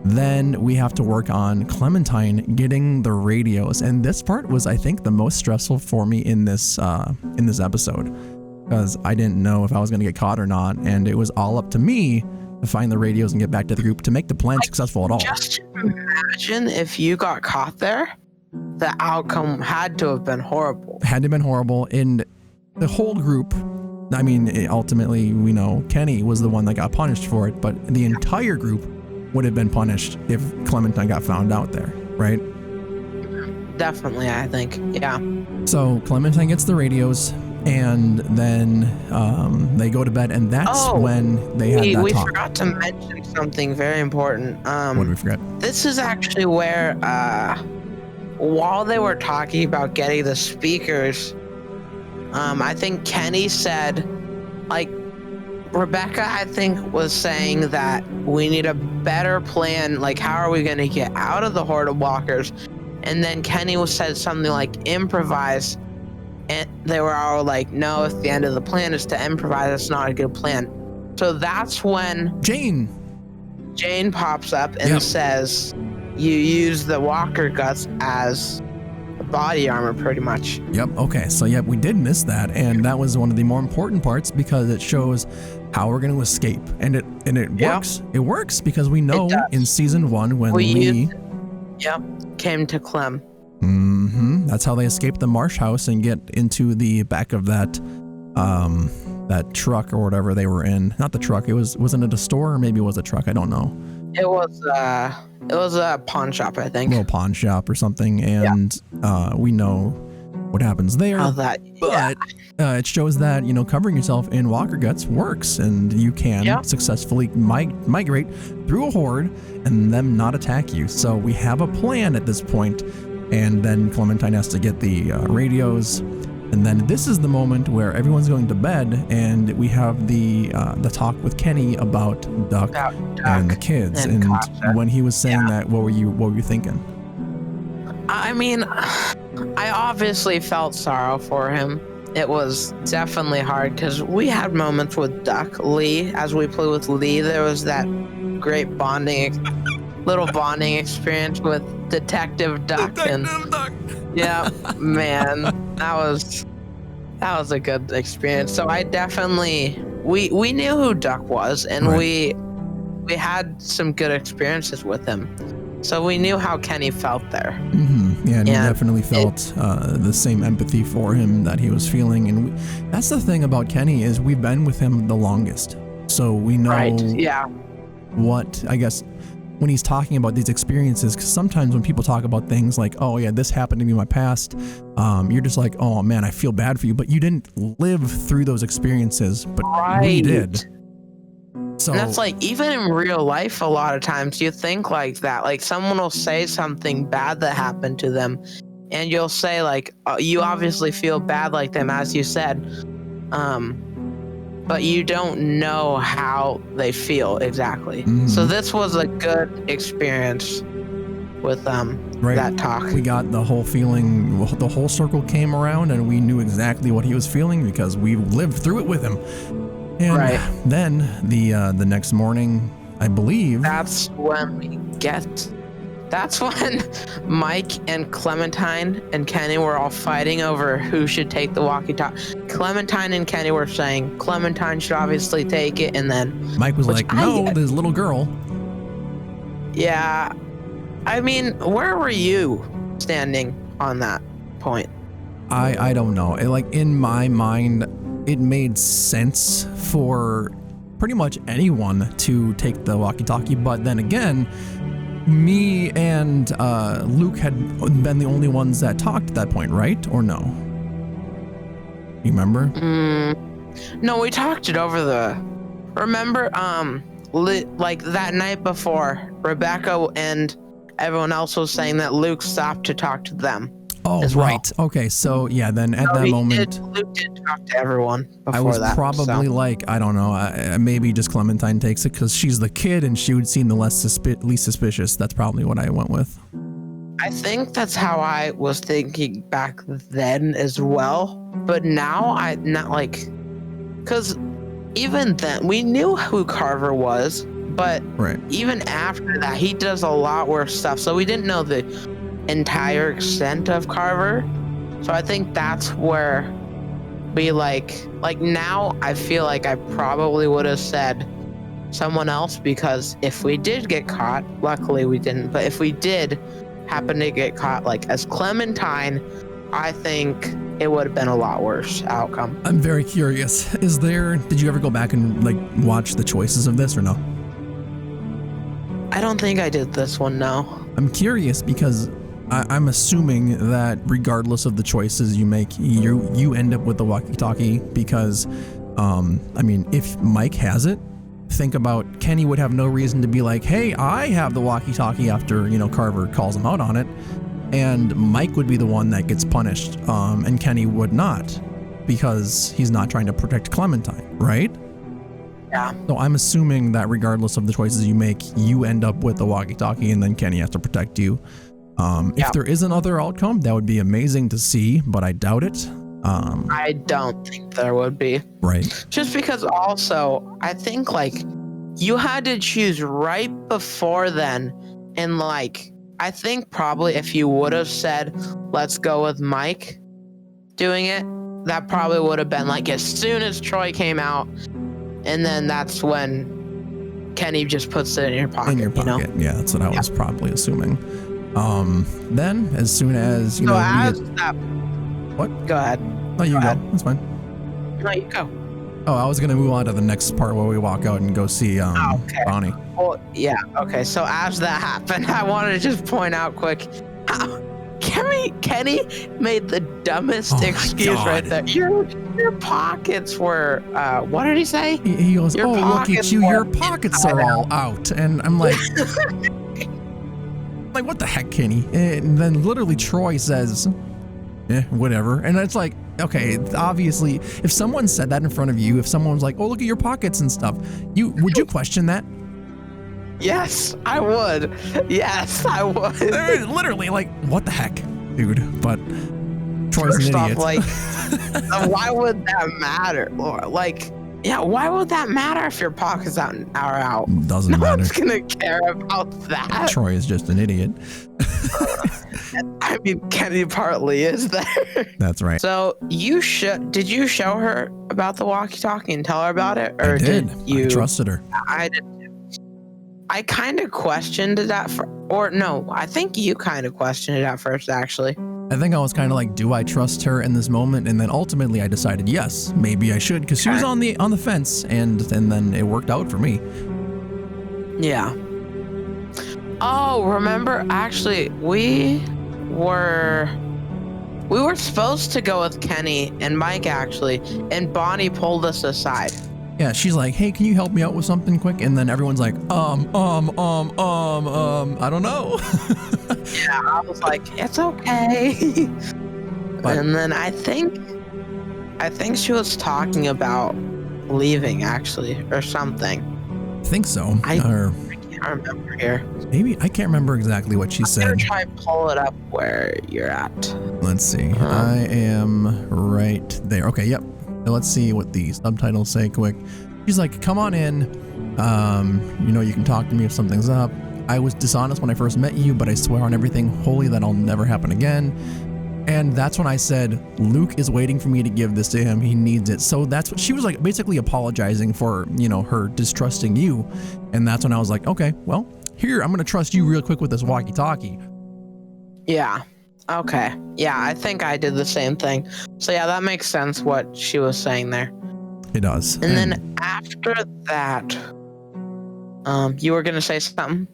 then we have to work on Clementine getting the radios. And this part was, I think, the most stressful for me in this episode, because I didn't know if I was going to get caught or not, and it was all up to me to find the radios and get back to the group to make the plan successful at all. Just imagine if you got caught there. The outcome had to have been horrible. Had to have been horrible. And the whole group, I mean, ultimately, we know Kenny was the one that got punished for it, but the entire group would have been punished if Clementine got found out there, right? Definitely, I think. Yeah. So Clementine gets the radios, and then they go to bed, and that's when they had that talk. We forgot to mention something very important. What did we forget? This is actually where... while they were talking about getting the speakers, I think Kenny said, like, Rebecca, I think, was saying that we need a better plan. Like, how are we going to get out of the horde of walkers? And then Kenny said something like, improvise. And they were all like, no, if the end of the plan is to improvise, it's not a good plan. So that's when Jane pops up and says... You use the walker guts as body armor, pretty much. Yep. Okay. So, we did miss that, and that was one of the more important parts because it shows how we're going to escape, and it works. It works because we know in season one when Lee came to Clem. That's how they escaped the marsh house and get into the back of that truck or whatever they were in. Not the truck. Wasn't it a store, or maybe it was a truck? I don't know. It was a pawn shop, I think. A little pawn shop or something, and we know what happens there. But it shows that, covering yourself in walker guts works, and you can successfully migrate through a horde and them not attack you. So we have a plan at this point, and then Clementine has to get the radios. And then this is the moment where everyone's going to bed, and we have the talk with Kenny about Duck and the kids. And when he was saying that, what were you thinking? I mean, I obviously felt sorrow for him. It was definitely hard because we had moments with Duck, Lee. As we played with Lee, there was that great little bonding experience with Detective Duck. Yeah, man, that was a good experience. So I definitely we knew who Duck was, and we had some good experiences with him. So we knew how Kenny felt there. Yeah, and we definitely felt the same empathy for him that he was feeling. And that's the thing about Kenny is we've been with him the longest. So we know what, I guess, when he's talking about these experiences, because sometimes when people talk about things like, oh yeah, this happened to me in my past, you're just like, oh man, I feel bad for you, but you didn't live through those experiences, but we did. So, and that's like, even in real life, a lot of times you think like that, like someone will say something bad that happened to them and you'll say like, you obviously feel bad like them, as you said, but you don't know how they feel exactly. So this was a good experience with that talk. We got the whole feeling, the whole circle came around and we knew exactly what he was feeling because we lived through it with him. And then the next morning, I believe, that's when Mike and Clementine and Kenny were all fighting over who should take the walkie-talkie. Clementine and Kenny were saying Clementine should obviously take it, and then Mike was like, no, this little girl. Yeah. I mean, where were you standing on that point? I don't know. In my mind, it made sense for pretty much anyone to take the walkie-talkie, but then again, me and Luke had been the only ones that talked at that point, right? Or no? You remember? No, we talked it over remember, like that night before, Rebecca and everyone else was saying that Luke stopped to talk to them. Oh, right. Okay, so yeah, then at that moment, Luke did talk to everyone before I was that, probably like, I don't know, maybe just Clementine takes it because she's the kid and she would seem the least suspicious. That's probably what I went with. I think that's how I was thinking back then as well. But now because even then we knew who Carver was, but even after that, he does a lot worse stuff. So we didn't know the entire extent of Carver. So I think that's where we like now I feel like I probably would have said someone else, because if we did get caught, luckily we didn't, but if we did happen to get caught like as Clementine, I think it would have been a lot worse outcome. I'm very curious. Did you ever go back and watch the choices of this or no? I don't think I did this one, no. I'm curious because I'm assuming that regardless of the choices you make, you end up with the walkie-talkie because, I mean, if Mike has it, think about Kenny would have no reason to be like, hey, I have the walkie-talkie after, Carver calls him out on it. And Mike would be the one that gets punished, and Kenny would not because he's not trying to protect Clementine, right? Yeah. So I'm assuming that regardless of the choices you make, you end up with the walkie-talkie and then Kenny has to protect you. If there is another outcome, that would be amazing to see, but I doubt it. I don't think there would be. Right. Just because also, I think you had to choose right before then. And I think probably if you would have said, let's go with Mike doing it, that probably would have been as soon as Troy came out. And then that's when Kenny just puts it in your pocket. In your pocket. Yeah, that's what I was probably assuming. Then as soon as what? Go ahead. No, you go. That's fine. No, you go. Oh, I was gonna move on to the next part where we walk out and go see Bonnie. Well, yeah. Okay. So as that happened, I wanted to just point out quick how Kenny made the dumbest excuse right there. Your pockets were. What did he say? He goes, "Oh, look at you! Your pockets are all out," and I'm like. Like, what the heck, Kenny? And then literally Troy says, whatever. And it's like, okay, obviously, if someone said that in front of you, if someone was like, oh, look at your pockets and stuff, would you question that? Yes, I would. Yes, I would. Literally, what the heck, dude? But Troy's First an idiot. Off, why would that matter? Or why would that matter if your pockets are out? Doesn't matter. No one's gonna care about that. Troy is just an idiot. I mean, Kenny partly is there. That's right. So did you show her about the walkie-talkie and tell her about it, or I did. you? I trusted her. I did. I kind of questioned it I think you kind of questioned it at first, actually. I think I was kind of like, do I trust her in this moment? And then ultimately I decided, yes, maybe I should, because she was on the fence, and then it worked out for me. Yeah. Oh, remember, actually, we were supposed to go with Kenny and Mike, actually, and Bonnie pulled us aside. Yeah, she's like, hey, can you help me out with something quick? And then everyone's like, I don't know. Yeah, I was like, it's okay. But, and then I think she was talking about leaving, actually, or something. I think so. I can't remember here. Maybe, I can't remember exactly what she said. I'm gonna try and pull it up where you're at. Let's see. I am right there. Okay, yep. Now let's see what the subtitles say quick. She's like, come on in. You can talk to me if something's up. I was dishonest when I first met you, but I swear on everything holy that'll never happen again. And that's when I said, Luke is waiting for me to give this to him. He needs it. So that's what she was like, basically apologizing for, her distrusting you. And that's when I was like, okay, well, here, I'm going to trust you real quick with this walkie-talkie. Yeah. Okay. Yeah, I think I did the same thing. So yeah, that makes sense what she was saying there. It does. And then after that, you were going to say something?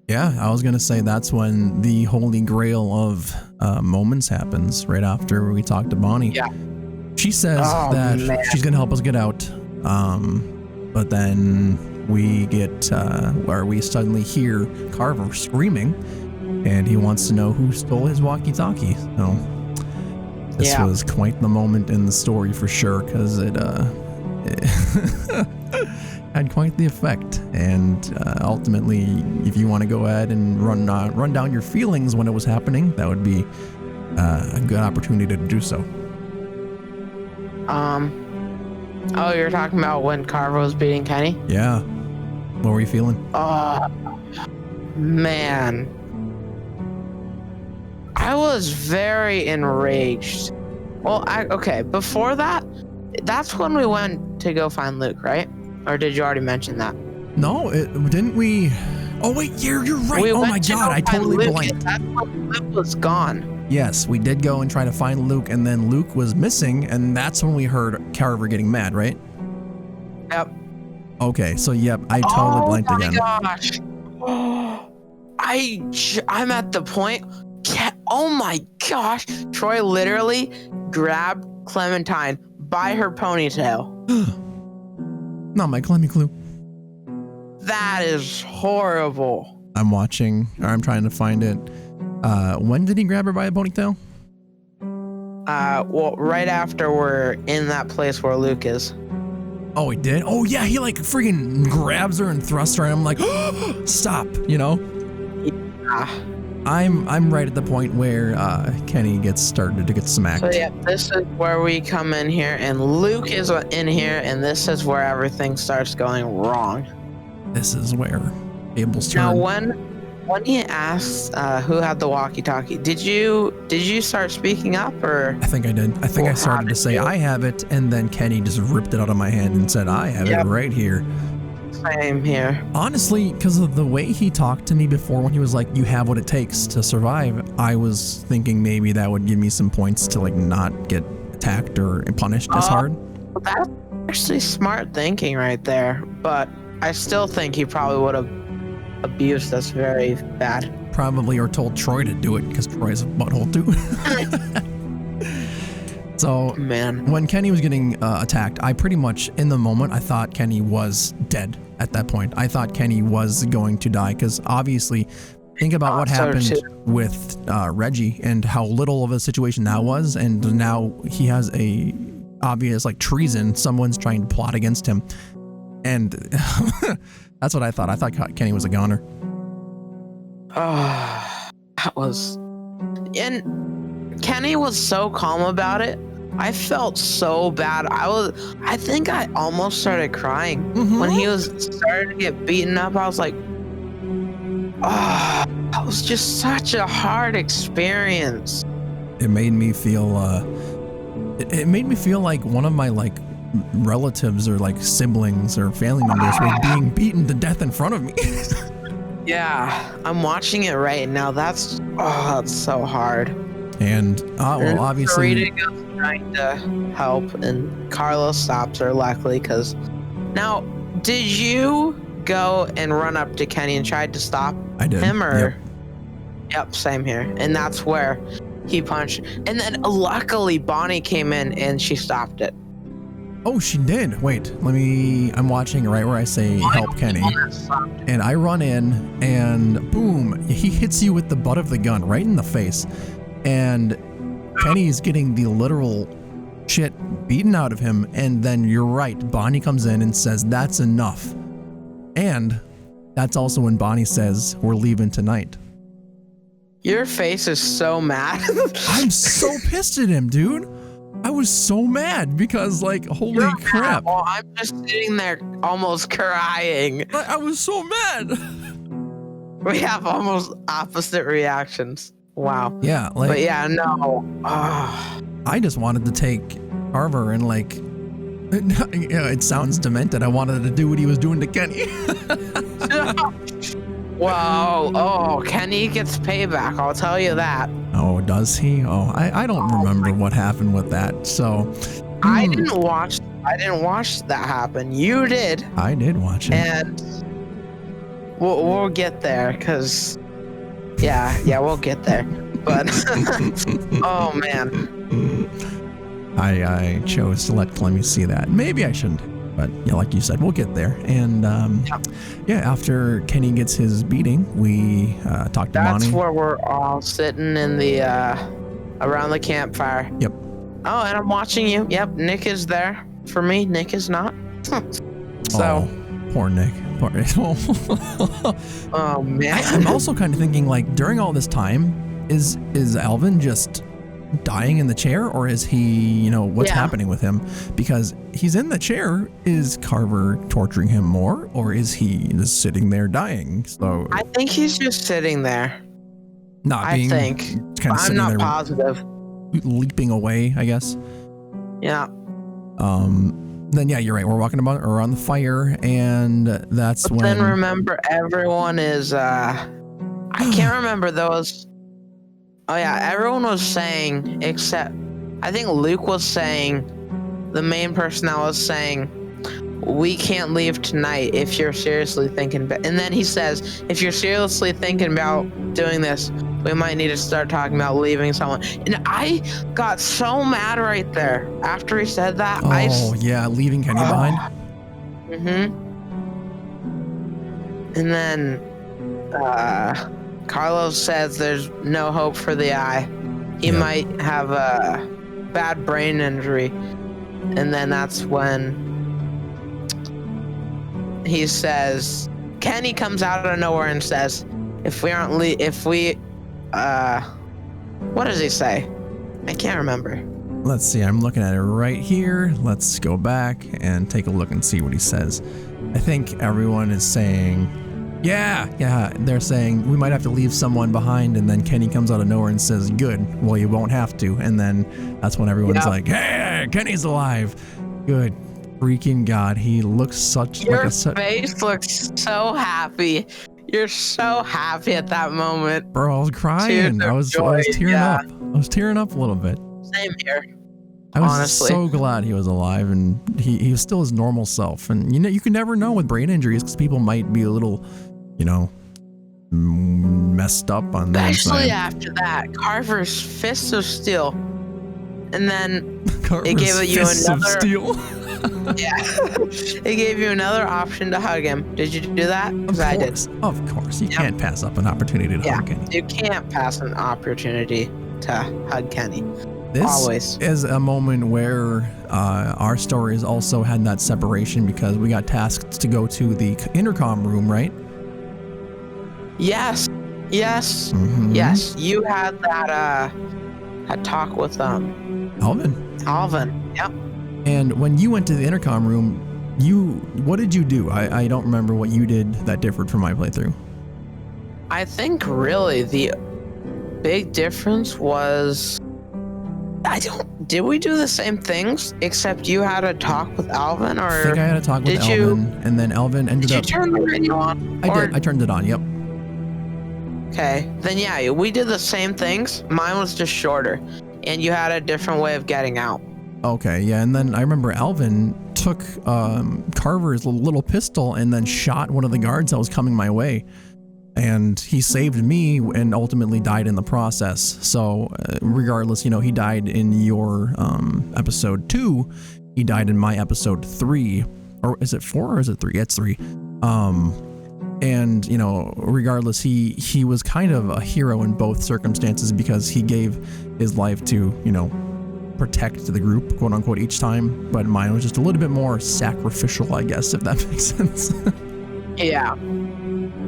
Yeah, I was going to say that's when the holy grail of moments happens, right after we talked to Bonnie. Yeah. She says that she's going to help us get out. But then we get where we suddenly hear Carver screaming, and he wants to know who stole his walkie-talkie. So this was quite the moment in the story for sure, because it had quite the effect. And ultimately, if you want to go ahead and run down your feelings when it was happening, that would be a good opportunity to do so. Oh, you're talking about when Carver was beating Kenny? Yeah. What were you feeling? Man. I was very enraged. Well, before that, that's when we went to go find Luke, right? Or did you already mention that? No, didn't we? Oh wait, you're right. Oh my God, I totally blanked. That's when Luke was gone. Yes, we did go and try to find Luke, and then Luke was missing, and that's when we heard Carver getting mad, right? Yep. Okay, so yep, I totally blanked again. Oh my gosh. I'm at the point. Oh my gosh. Troy literally grabbed Clementine by her ponytail. Not my Clemmy Clue. That is horrible. I'm trying to find it. When did he grab her by a ponytail? Well, right after we're in that place where Luke is. Oh, he did? Oh, yeah, he like freaking grabs her and thrusts her, and I'm like, stop, Yeah. I'm right at the point where Kenny started to get smacked. So yeah, this is where we come in here, and Luke is in here, and this is where everything starts going wrong. This is where Abel's turn. Now, when he asks who had the walkie-talkie, did you start speaking up, or? I think I did. I think I started to say I have it, and then Kenny just ripped it out of my hand and said I have it right here. Same here. Honestly, because of the way he talked to me before when he was like, you have what it takes to survive, I was thinking maybe that would give me some points to like not get attacked or punished as hard. That's actually smart thinking right there, but I still think he probably would have abused us very bad. Probably, or told Troy to do it because Troy's a butthole too. So when Kenny was getting attacked, I pretty much, in the moment, I thought Kenny was dead at that point. I thought Kenny was going to die because obviously, think about what happened with Reggie and how little of a situation that was. And now he has a obvious like treason. Someone's trying to plot against him. And that's what I thought. I thought Kenny was a goner. That was... And Kenny was so calm about it. I felt so bad. I think I almost started crying when he was starting to get beaten up. I was like, that was just such a hard experience. It made me feel it made me feel like one of my like relatives or like siblings or family members were being beaten to death in front of me. Yeah, I'm watching it right now. That's so hard. And well, obviously, Sarita goes trying to help, and Carlos stops her, luckily, because now, did you go and run up to Kenny and tried to stop him, or? Yep, same here. And that's where he punched. And then luckily Bonnie came in and she stopped it. Oh, she did. Wait, I'm watching right where I say help Kenny. And I run in and boom, he hits you with the butt of the gun right in the face. And Kenny's getting the literal shit beaten out of him. And then you're right, Bonnie comes in and says, that's enough. And that's also when Bonnie says, we're leaving tonight. Your face is so mad. I'm so pissed at him, dude. I was so mad because, like, holy crap. Well, I'm just sitting there almost crying. I was so mad. We have almost opposite reactions. Wow. Yeah, like. But yeah, no. I just wanted to take Carver and, like, it sounds demented. I wanted to do what he was doing to Kenny. Wow. Oh, Kenny gets payback. I'll tell you that. Oh, does he? Oh, I don't remember what happened with that. So I didn't watch that happen. You did. I did watch it. And we'll get there, because we'll get there. But oh man. I chose to let Clemmy see that. Maybe I shouldn't. But yeah, like you said, we'll get there. And after Kenny gets his beating, we talked to Bonnie. That's where we're all sitting in the around the campfire. Yep. Oh, and I'm watching you. Yep, Nick is there. For me, Nick is not. So. Poor Nick. Oh man. I'm also kind of thinking, like, during all this time, is Alvin just dying in the chair, or is he, what's happening with him? Because he's in the chair. Is Carver torturing him more, or is he just sitting there dying? So I think he's just sitting there. I'm not positive. Leaping away, I guess. Yeah. Then you're right. We're walking around the fire, and that's when. Then remember, everyone is. I can't remember those. Oh yeah, everyone was saying, except I think Luke was saying, the main person that was saying, we can't leave tonight if you're seriously thinking about. And then he says, if you're seriously thinking about doing this, we might need to start talking about leaving someone. And I got so mad right there after he said that. Leaving Kenny behind. And then Carlos says there's no hope for the eye. He might have a bad brain injury. And then that's when he says, Kenny comes out of nowhere and says, what does he say? I can't remember. Let's see, I'm looking at it right here. Let's go back and take a look and see what he says. I think everyone is saying, they're saying we might have to leave someone behind, and then Kenny comes out of nowhere and says, good, well, you won't have to. And then that's when everyone's like, hey, Kenny's alive. Good freaking God. He looks Your face looks so happy. You're so happy at that moment. Bro, I was crying. I was tearing up. I was tearing up a little bit. Same here. I was honestly so glad he was alive, and he was still his normal self. And you can never know with brain injuries, because people might be a little, messed up on that. Especially after that, Carver's fist of steel, and then it gave you another. It gave you another option to hug him. Did you do that? Because I did. Of course, you can't pass up an opportunity to hug Kenny. You can't pass an opportunity to hug Kenny. This is a moment where our stories also had that separation, because we got tasked to go to the intercom room, right? Yes. Mm-hmm. Yes. You had that talk with Alvin. Yep. And when you went to the intercom room, what did you do? I don't remember what you did that differed from my playthrough. I think really the big difference was, did we do the same things, except you had a talk with Alvin, or? I think I had a talk with Alvin, and then Alvin ended up. Did you turn the radio on? I did. I turned it on. Yep. Okay, then yeah, we did the same things. Mine was just shorter, and you had a different way of getting out. Okay, yeah, and then I remember Alvin took Carver's little pistol and then shot one of the guards that was coming my way. And he saved me and ultimately died in the process. So regardless, he died in your episode 2. He died in my episode 3. Or is it 4 or is it 3? It's 3. And, regardless, he was kind of a hero in both circumstances because he gave his life to, protect the group, quote unquote, each time. But mine was just a little bit more sacrificial, I guess, if that makes sense. Yeah.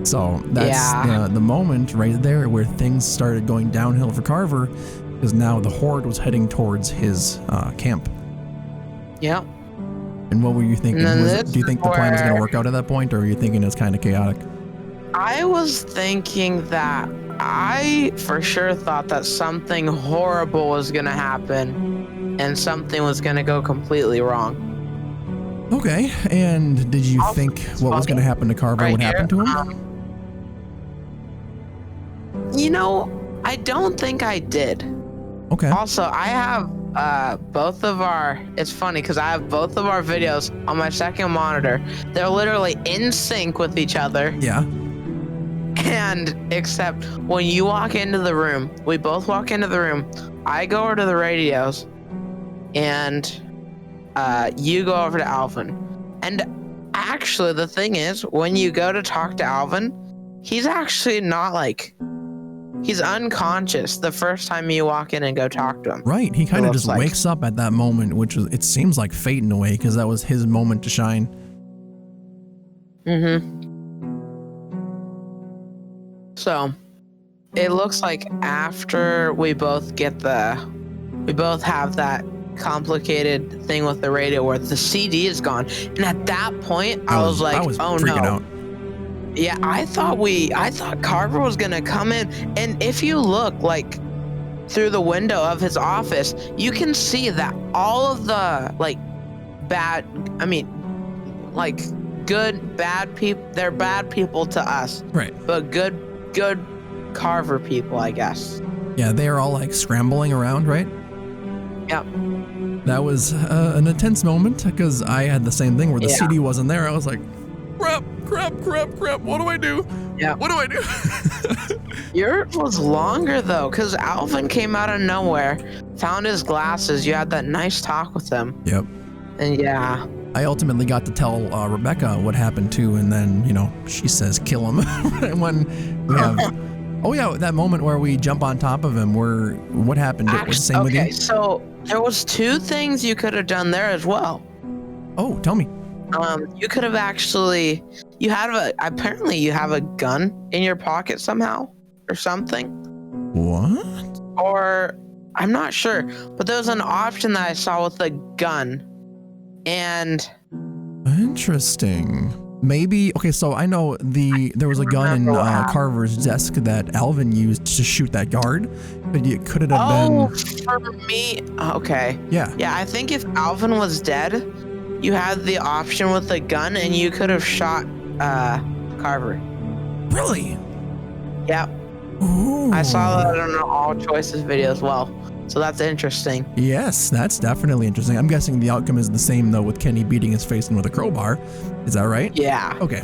So that's the moment right there where things started going downhill for Carver, because now the Horde was heading towards his camp. Yep. And what were you thinking? Do you think the plan was going to work out at that point, or were you thinking it's kind of chaotic? I was thinking that I for sure thought that something horrible was going to happen and something was going to go completely wrong. Okay, and did you think what was going to happen to Carver would happen to him? I don't think I did. Okay. Also, I have both of our, it's funny because I have both of our videos on my second monitor. They're literally in sync with each other. Yeah. And except when you walk into the room, we both walk into the room, I go over to the radios and you go over to Alvin. And actually the thing is, when you go to talk to Alvin, he's actually not he's unconscious the first time you walk in and go talk to him. Right. He kind of just wakes up at that moment, which it seems like fate in a way, because that was his moment to shine. Mm-hmm. So it looks like after we both have that complicated thing with the radio where the CD is gone. And at that point, I was like, oh no. Out. Yeah, I thought Carver was gonna come in, and if you look through the window of his office, you can see that all of the good bad people, they're bad people to us, right? But good Carver people, I guess. Yeah, they are all scrambling around, right? Yep. That was an intense moment because I had the same thing where the CD wasn't there. I was like, crap, what do I do? Yeah. What do I do? Yours was longer though, because Alvin came out of nowhere, found his glasses. You had that nice talk with him. Yep. And yeah. I ultimately got to tell Rebecca what happened too, and then, she says, kill him. When we have, that moment where we jump on top of him, what happened? It was the same with you? So there was 2 things you could have done there as well. Oh, tell me. You could have apparently you have a gun in your pocket somehow or something. What? Or I'm not sure, but there was an option that I saw with a gun. And interesting. Maybe, okay, so I know there was a gun in Carver's desk that Alvin used to shoot that guard, but it could have been... for me, okay. Yeah. Yeah, I think if Alvin was dead, you had the option with a gun and you could have shot Carver. Really? Yep. Ooh. I saw that on an All Choices video as well. So that's interesting. Yes, that's definitely interesting. I'm guessing the outcome is the same, though, with Kenny beating his face in with a crowbar. Is that right? Yeah. Okay.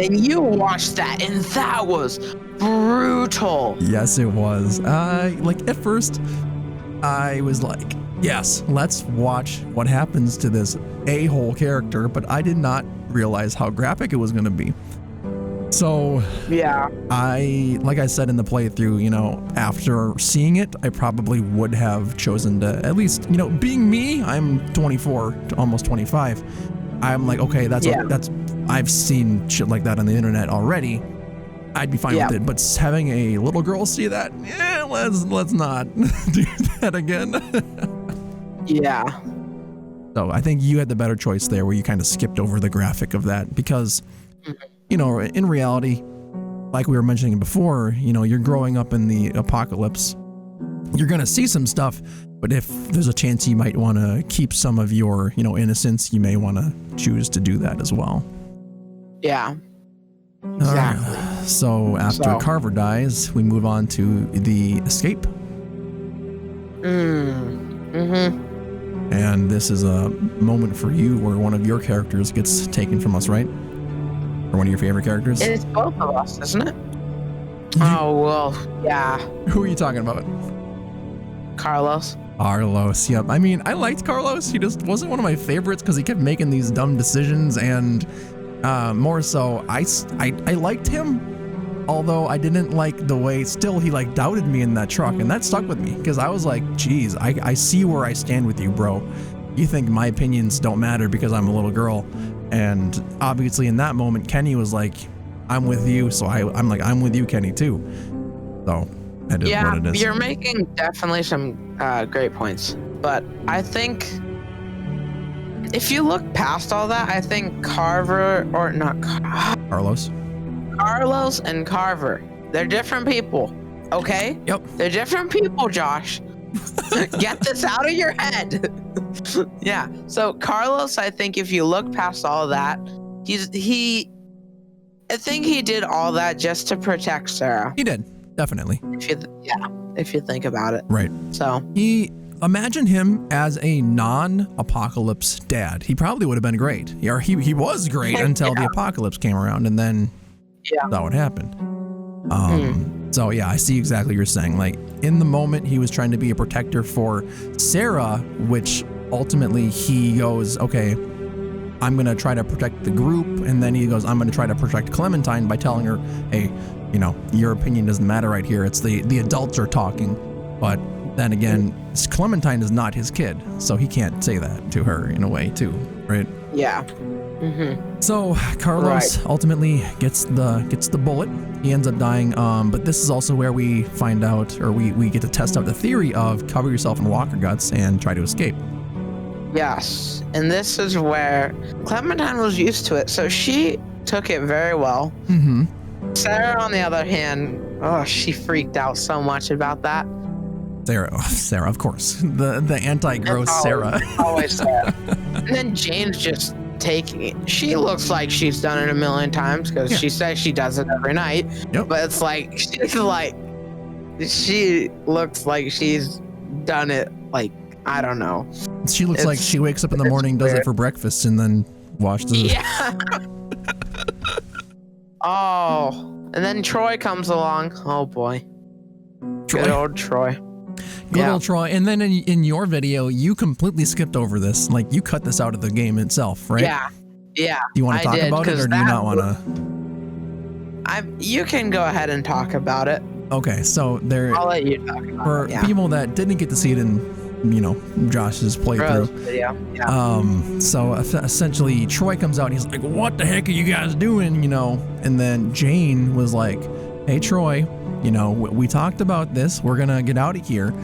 And you watched that, and that was brutal. Yes, it was. At first, I was like, yes, let's watch what happens to this a-hole character, but I did not realize how graphic it was going to be. So, yeah, like I said in the playthrough, after seeing it, I probably would have chosen to, at least, being me, I'm 24, almost 25. I'm like, okay, I've seen shit like that on the internet already. I'd be fine with it. But having a little girl see that, let's not do that again. Yeah. So I think you had the better choice there, where you kind of skipped over the graphic of that because, in reality, like we were mentioning before, you're growing up in the apocalypse. You're going to see some stuff, but if there's a chance you might want to keep some of your, innocence, you may want to choose to do that as well. Yeah. Exactly. So after Carver dies, we move on to the escape. And this is a moment for you where one of your characters gets taken from us, right? Or one of your favorite characters? It's both of us, isn't it? Oh, well, yeah. Who are you talking about? Carlos. Carlos, yep. I mean, I liked Carlos. He just wasn't one of my favorites because he kept making these dumb decisions, and more so, I liked him, although I didn't like the way still he like doubted me in that truck, and that stuck with me because I was like, geez, I see where I stand with you, bro. You think my opinions don't matter because I'm a little girl, and obviously in that moment, Kenny was like, I'm with you, so I'm like, I'm with you, Kenny, too. So that is what it is. You're making definitely some great points, but I think if you look past all that, I think Carlos and Carver, they're different people, okay? Yep. They're different people, Josh. Get this out of your head. Yeah, so Carlos, I think if you look past all that, I think he did all that just to protect Sarah. He did, definitely. If you think about it. Right. So imagine him as a non-apocalypse dad. He probably would have been great. Or he was great until the apocalypse came around, and then that would happen. So yeah, I see exactly what you're saying. Like in the moment, he was trying to be a protector for Sarah, which ultimately he goes, okay, I'm going to try to protect the group. And then he goes, I'm going to try to protect Clementine by telling her, hey, you know, your opinion doesn't matter right here. It's the adults are talking. But then again, Clementine is not his kid, so he can't say that to her in a way too, right? Yeah. So Carlos ultimately gets the bullet. He ends up dying. But this is also where we find out, or we get to test out the theory of cover yourself in walker guts and try to escape. Yes, and this is where Clementine was used to it, so she took it very well. Sarah, on the other hand, she freaked out so much about that. Sarah, of course, the anti-gross Sarah. Always Sarah. And then Jane's just taking it. She looks like she's done it a million times because she says she does it every night. Yep. But it's like she looks like she's done it like, I don't know. She looks like she wakes up in the morning, does it for breakfast, and then washes it. Yeah. And then Troy comes along. Oh boy. Good old Troy. Good old Troy. And then in your video, you completely skipped over this. Like you cut this out of the game itself, right? Yeah. Yeah. Do you want to talk about it, or do you not want to? You can go ahead and talk about it. Okay, so I'll let you talk about it. For people that didn't get to see it in, Josh's playthrough. So essentially Troy comes out and he's like, what the heck are you guys doing? And then Jane was like, hey, Troy, we talked about this. We're going to get out of here.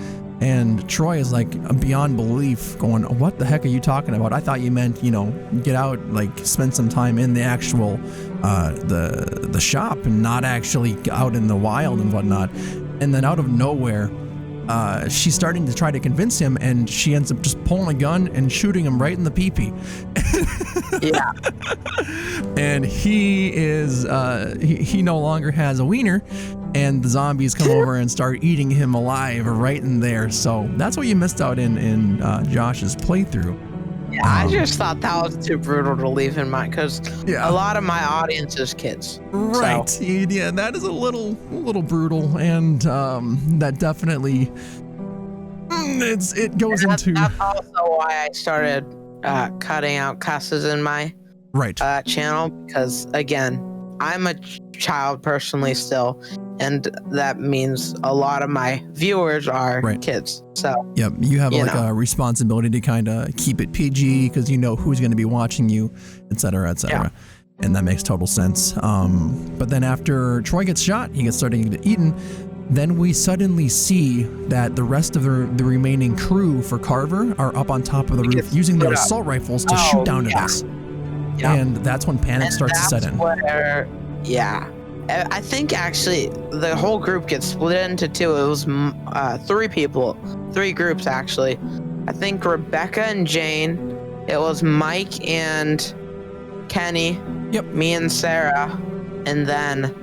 And Troy is like beyond belief going, what the heck are you talking about? I thought you meant, get out, like spend some time in the actual, the shop and not actually out in the wild and whatnot. And then out of nowhere, she's starting to try to convince him, and she ends up just pulling a gun and shooting him right in the pee-pee. Yeah. And he is, he no longer has a wiener, and the zombies come over and start eating him alive right in there. So that's what you missed out in Josh's playthrough. Yeah, I just thought that was too brutal to leave in mind because a lot of my audience is kids. Right. So. Yeah, that is a little brutal, and that definitely it goes into. That's also why I started cutting out cusses in my channel, because again, I'm a child personally still, and that means a lot of my viewers are kids. So you have a responsibility to kind of keep it PG because you know who's going to be watching you, et cetera, et cetera. Yeah. And that makes total sense. But then after Troy gets shot, he gets started to get eaten. Then we suddenly see that the rest of the remaining crew for Carver are up on top of the roof using their assault rifles to shoot down at us. Yeah. And that's when panic starts to set in. I think actually the whole group gets split into two. It was 3 groups actually. I think Rebecca and Jane. It was Mike and Kenny. Yep. Me and Sarah, and then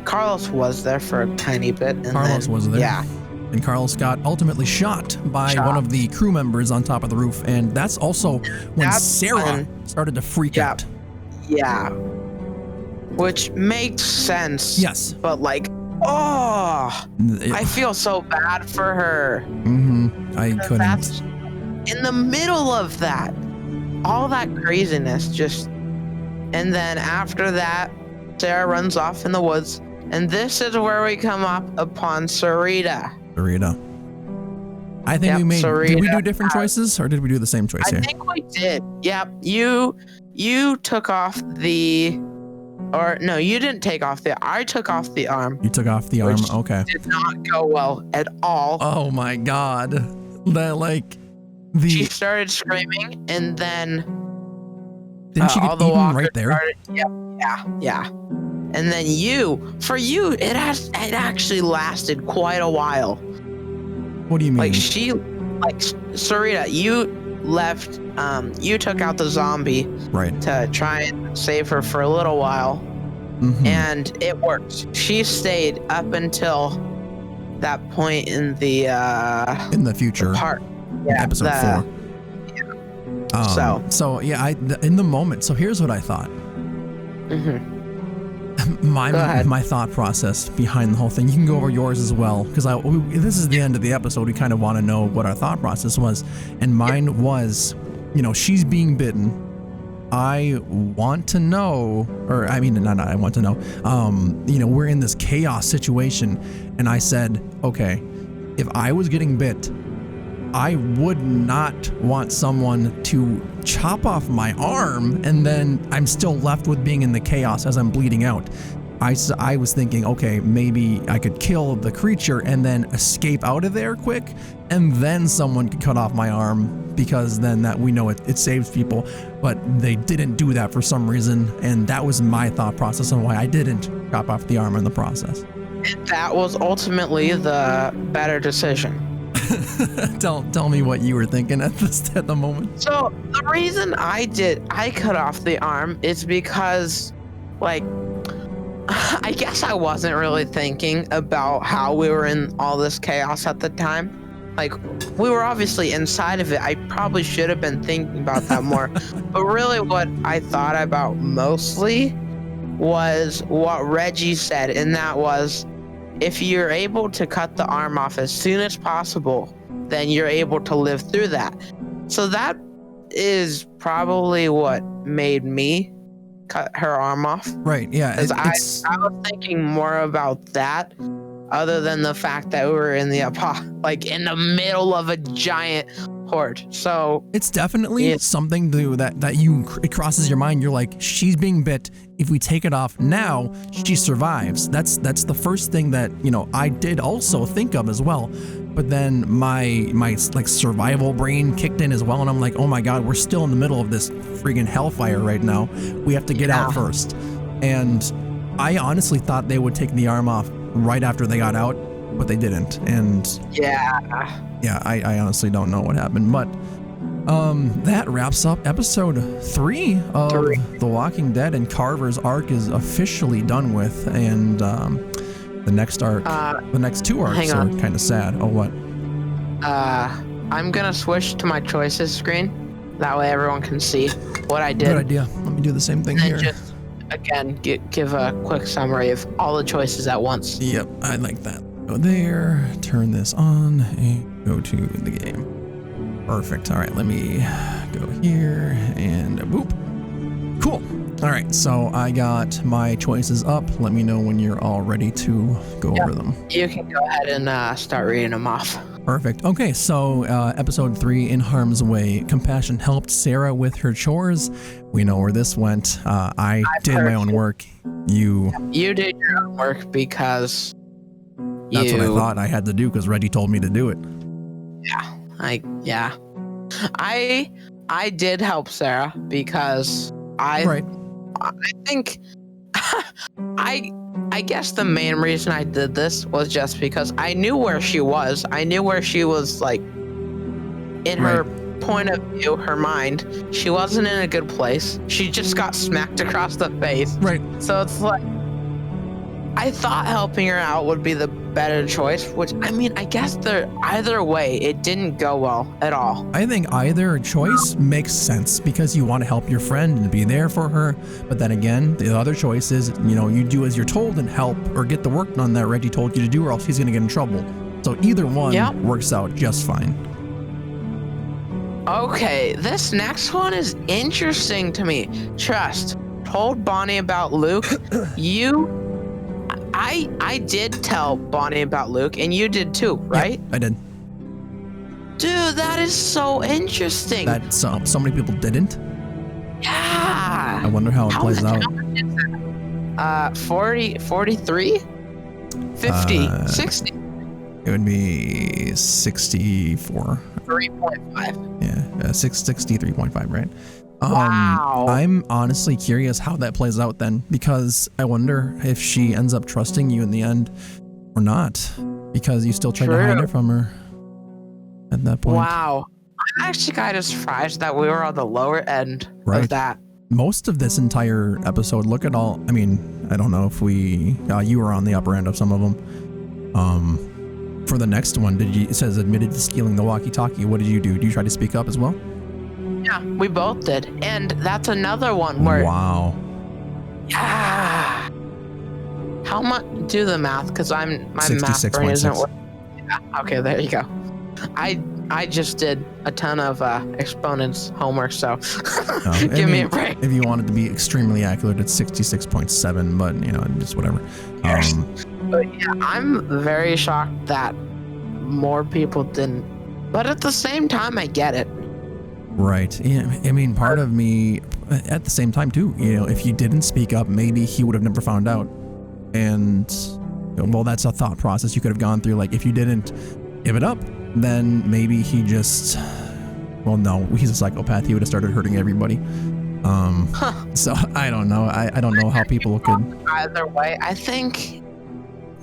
Carlos was there for a tiny bit. And Carlos was there. Yeah. And Carlos got ultimately shot by one of the crew members on top of the roof. And that's also when Sarah started to freak out. Yeah. Which makes sense. Yes. But like, I feel so bad for her. I couldn't. That's in the middle of that. All that craziness just... And then after that, Sarah runs off in the woods. And this is where we come up upon Sarita. I think we made... Sarita. Did we do different choices or did we do the same choice here? I think we did. Yep. You took off the... Or no, you didn't take off the... I took off the arm. You took off the arm. Okay. Did not go well at all. Oh my God. That like... She started screaming and then... Didn't she get eaten right there? Yeah. And then for you, it actually lasted quite a while. What do you mean? Like Sarita, you left, you took out the zombie to try and save her for a little while. And it worked. She stayed up until that point in the future part. Episode 4. So yeah, in the moment. So here's what I thought. My thought process behind the whole thing. You can go over yours as well, because this is the end of the episode. We kind of want to know what our thought process was, and mine was, she's being bitten. I want to know, or I mean, not I want to know. We're in this chaos situation, and I said, okay, if I was getting bit, I would not want someone to chop off my arm and then I'm still left with being in the chaos as I'm bleeding out. I was thinking, okay, maybe I could kill the creature and then escape out of there quick, and then someone could cut off my arm, because then that we know it saves people. But they didn't do that for some reason, and that was my thought process on why I didn't chop off the arm in the process. And that was ultimately the better decision. Tell me what you were thinking at the moment. So the reason I cut off the arm is because, like, I guess I wasn't really thinking about how we were in all this chaos at the time. Like, we were obviously inside of it. I probably should have been thinking about that more. But really what I thought about mostly was what Reggie said, and that was, if you're able to cut the arm off as soon as possible, then you're able to live through that. So that is probably what made me cut her arm off. Right, yeah. I was thinking more about that, other than the fact that we were in the in the middle of a giant horde. So it's definitely something it crosses your mind. You're like, she's being bit. If we take it off now, she survives. That's the first thing that I did also think of as well. But then my like survival brain kicked in as well, and I'm like, oh my God, we're still in the middle of this friggin' hellfire right now. We have to get out first. And I honestly thought they would take the arm off right after they got out, but they didn't. And I honestly don't know what happened. But that wraps up episode 3 of The Walking Dead, and Carver's arc is officially done with. And the next arc, the next 2 arcs are kind of sad. Oh, what? I'm gonna switch to my choices screen. That way everyone can see what I did. Good idea. Let me do the same thing here. Just, again, give a quick summary of all the choices at once. Yep, I like that. Go there, turn this on, and go to the game. Perfect. All right, let me go here and boop. Cool. All right, so I got my choices up. Let me know when you're all ready to go over them. You can go ahead and start reading them off. Perfect. Okay, so episode 3, In Harm's Way. Compassion helped Sarah with her chores. We know where this went. I did my own work. You did your own work because that's what I thought I had to do, because Reggie told me to do it. I did help Sarah because I think I guess the main reason I did this was just because I knew where she was. I knew where she was, like, in her point of view, her mind. She wasn't in a good place. She just got smacked across the face. Right. So it's like, I thought helping her out would be the better choice, which, I mean, I guess either way, it didn't go well at all. I think either choice makes sense because you want to help your friend and be there for her. But then again, the other choice is, you do as you're told and help or get the work done that Reggie told you to do, or else he's going to get in trouble. So either one works out just fine. Okay, this next one is interesting to me. Trust, told Bonnie about Luke. I did tell Bonnie about Luke, and you did too, right? Yeah, I did. Dude, that is so interesting. That so many people didn't. Yeah. I wonder how it plays out. 40, 43, 50, 60. It would be 64. 3.5. Yeah, 63.5, right? Wow. I'm honestly curious how that plays out then, because I wonder if she ends up trusting you in the end or not, because you still tried to hide it from her at that point. Wow. I'm actually kind of surprised that we were on the lower end of that. Most of this entire episode, look at all, I mean, I don't know if you were on the upper end of some of them. For the next one, it says admitted to stealing the walkie-talkie. What did you do? Did you try to speak up as well? Yeah, we both did. And that's another one where... Wow. Yeah. How much... Do the math, because my math brain isn't working. Yeah, okay, there you go. I just did a ton of exponents homework, so give me a break. If you wanted to be extremely accurate, it's 66.7, but, just whatever. But yeah, I'm very shocked that more people didn't. But at the same time, I get it. Right. Yeah, I mean, part of me, at the same time too, if you didn't speak up, maybe he would have never found out. And, well, that's a thought process you could have gone through. Like, if you didn't give it up, then maybe he just, well, no, he's a psychopath. He would have started hurting everybody. So I don't know. I don't know how people could. Either way, I think,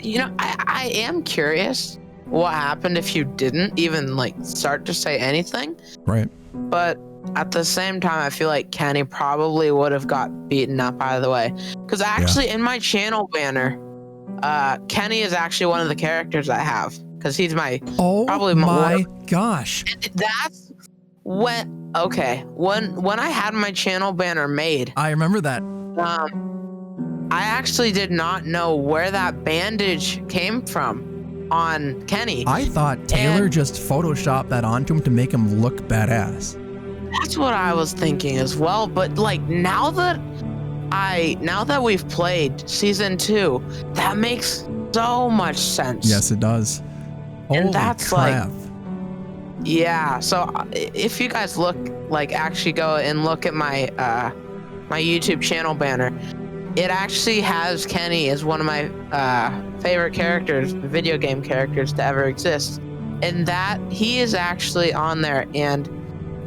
I am curious what happened if you didn't even start to say anything. Right. But at the same time, I feel like Kenny probably would have got beaten up either way. Because actually, in my channel banner, Kenny is actually one of the characters I have. Because he's probably my gosh. And that's when I had my channel banner made. I remember that. I actually did not know where that bandage came from on Kenny. I thought Taylor just photoshopped that onto him to make him look badass. That's what I was thinking as well. But now that we've played season 2, that makes so much sense. Yes, it does. And Holy that's crap. Yeah. So if you guys actually go and look at my my YouTube channel banner, it actually has Kenny as one of my favorite characters, video game characters to ever exist. And that he is actually on there, and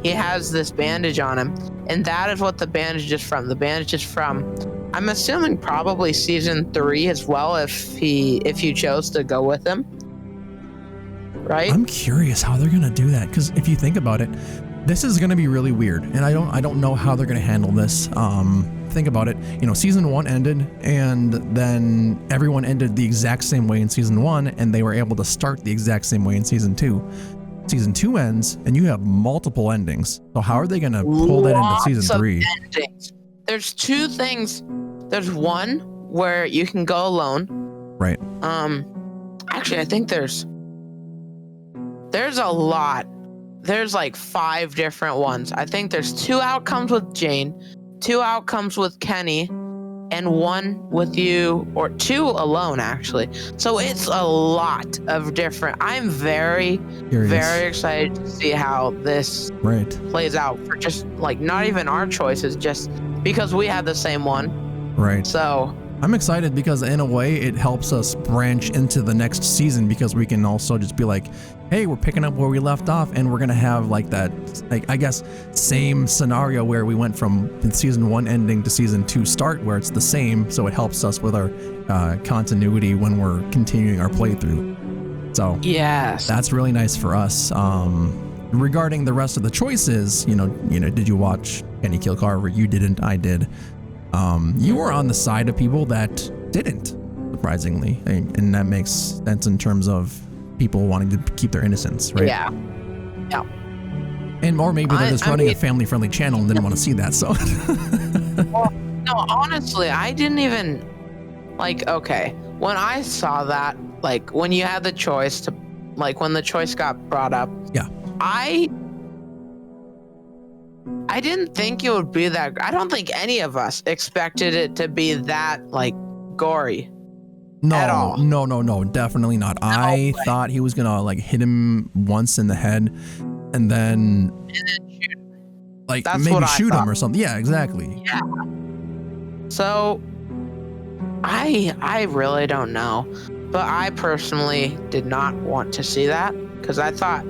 he has this bandage on him. And that is what the bandage is from. The bandage is from, I'm assuming, probably season 3 as well, if you chose to go with him. Right? I'm curious how they're gonna do that, because if you think about it, this is gonna be really weird, and I don't know how they're gonna handle this. Think about it. Season 1 ended, and then everyone ended the exact same way in season 1, and they were able to start the exact same way in season 2. Season 2 ends, and you have multiple endings. So how are they gonna pull that into season 3? Endings. There's 2 things. There's one where you can go alone. Right. Actually, I think there's a lot. There's 5 different ones. I think there's 2 outcomes with Jane, 2 outcomes with Kenny, and 1 with you, or 2 alone, actually. So it's a lot of different. I'm very, very excited to see how this plays out for just not even our choices, just because we had the same one. Right. So I'm excited because in a way it helps us branch into the next season, because we can also just be like, hey, we're picking up where we left off, and we're going to have that, I guess, same scenario where we went from season 1 ending to season 2 start, where it's the same. So it helps us with our continuity when we're continuing our playthrough. So yes, that's really nice for us. Regarding the rest of the choices, did you watch Kenny Kill Carver? You didn't. I did. You were on the side of people that didn't. surprisingly, and that makes sense in terms of people wanting to keep their innocence, right? Yeah. And or maybe they're just running a family-friendly channel and didn't want to see that. So. Well, no, honestly, I didn't even okay, when I saw that, when you had the choice to, when the choice got brought up, yeah, I didn't think it would be that. I don't think any of us expected it to be that gory. No, at all. No, definitely not. I thought he was gonna hit him once in the head, and then shoot. maybe shoot him or something. Yeah, exactly. Yeah. So I really don't know, but I personally did not want to see that because I thought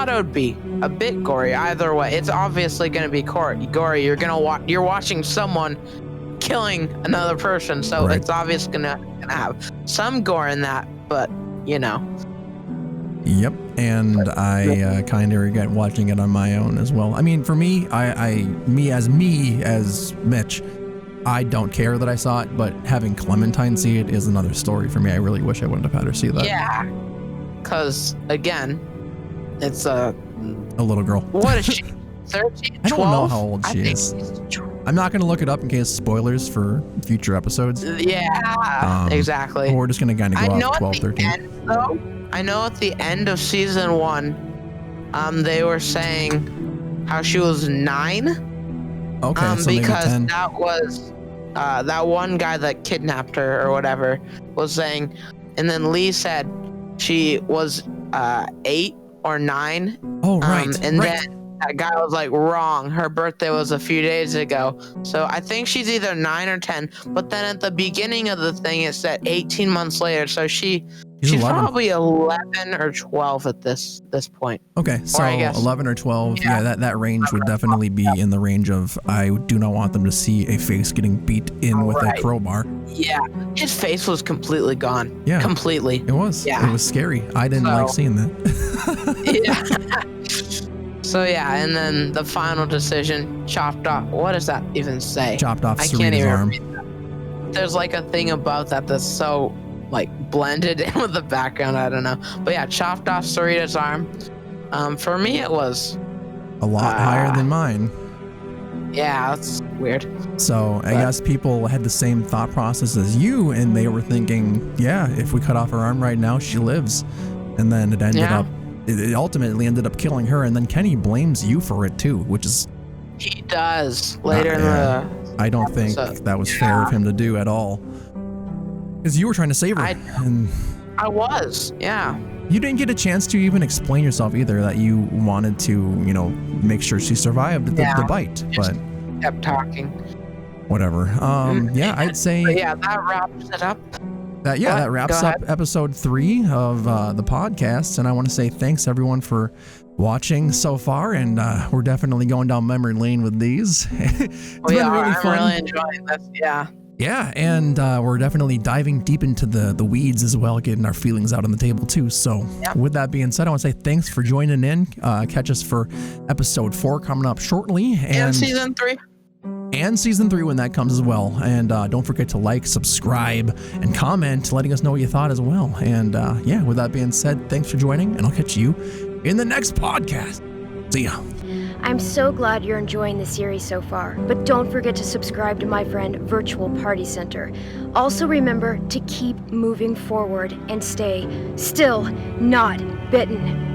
it would be a bit gory either way. It's obviously going to be gory. You're watching someone killing another person, so right. It's obviously gonna have some gore in that. But Yep, and I kind of regret watching it on my own as well. I mean, for me, me as Mitch, I don't care that I saw it, but having Clementine see it is another story for me. I really wish I wouldn't have had her see that. Yeah, because again, it's a little girl. What is she? 13? 12? I don't know how old she is. I'm not going to look it up in case spoilers for future episodes. Yeah, exactly. We're just going to kind of go off 12, 13. I know at the end of season 1, they were saying how she was 9. Okay, so because 10. that was that one guy that kidnapped her or whatever was saying, and then Lee said she was 8 or 9. Oh, right. And right. then that guy was wrong. Her birthday was a few days ago. So I think she's either 9 or 10. But then at the beginning of the thing, it said 18 months later. So she's probably 11 or 12 at this point. Okay, so 11 or 12. Yeah, that range would definitely be in the range of I do not want them to see a face getting beat in with a crowbar. Yeah, his face was completely gone. Yeah, completely. It was. Yeah. It was scary. I didn't like seeing that. Yeah. So and then the final decision, chopped off. What does that even say? Chopped off Sarita's arm. There's a thing about that that's so blended in with the background. I don't know, but yeah, chopped off Sarita's arm. For me, it was a lot higher than mine. Yeah, that's weird. So I guess people had the same thought process as you, and they were thinking, yeah, if we cut off her arm right now, she lives. And then it ended up. It ultimately ended up killing her, and then Kenny blames you for it too, which is... He does later in the... I don't think that was fair of him to do at all. Because you were trying to save her. I was, yeah. You didn't get a chance to even explain yourself either, that you wanted to, make sure she survived the bite. But kept talking. Whatever. I'd say... But yeah, that wraps it up. That wraps up episode 3 of the podcast, and I want to say thanks everyone for watching so far, and we're definitely going down memory lane with these. It's been really fun. I'm really enjoying this. Yeah, and we're definitely diving deep into the weeds as well, getting our feelings out on the table too. So with that being said, I want to say thanks for joining in. Catch us for episode 4 coming up shortly, and season 3. And season 3 when that comes as well. And don't forget to like, subscribe, and comment, letting us know what you thought as well. And with that being said, thanks for joining, and I'll catch you in the next podcast. See ya. I'm so glad you're enjoying the series so far, but don't forget to subscribe to my friend Virtual Party Center. Also remember to keep moving forward and stay still, not bitten.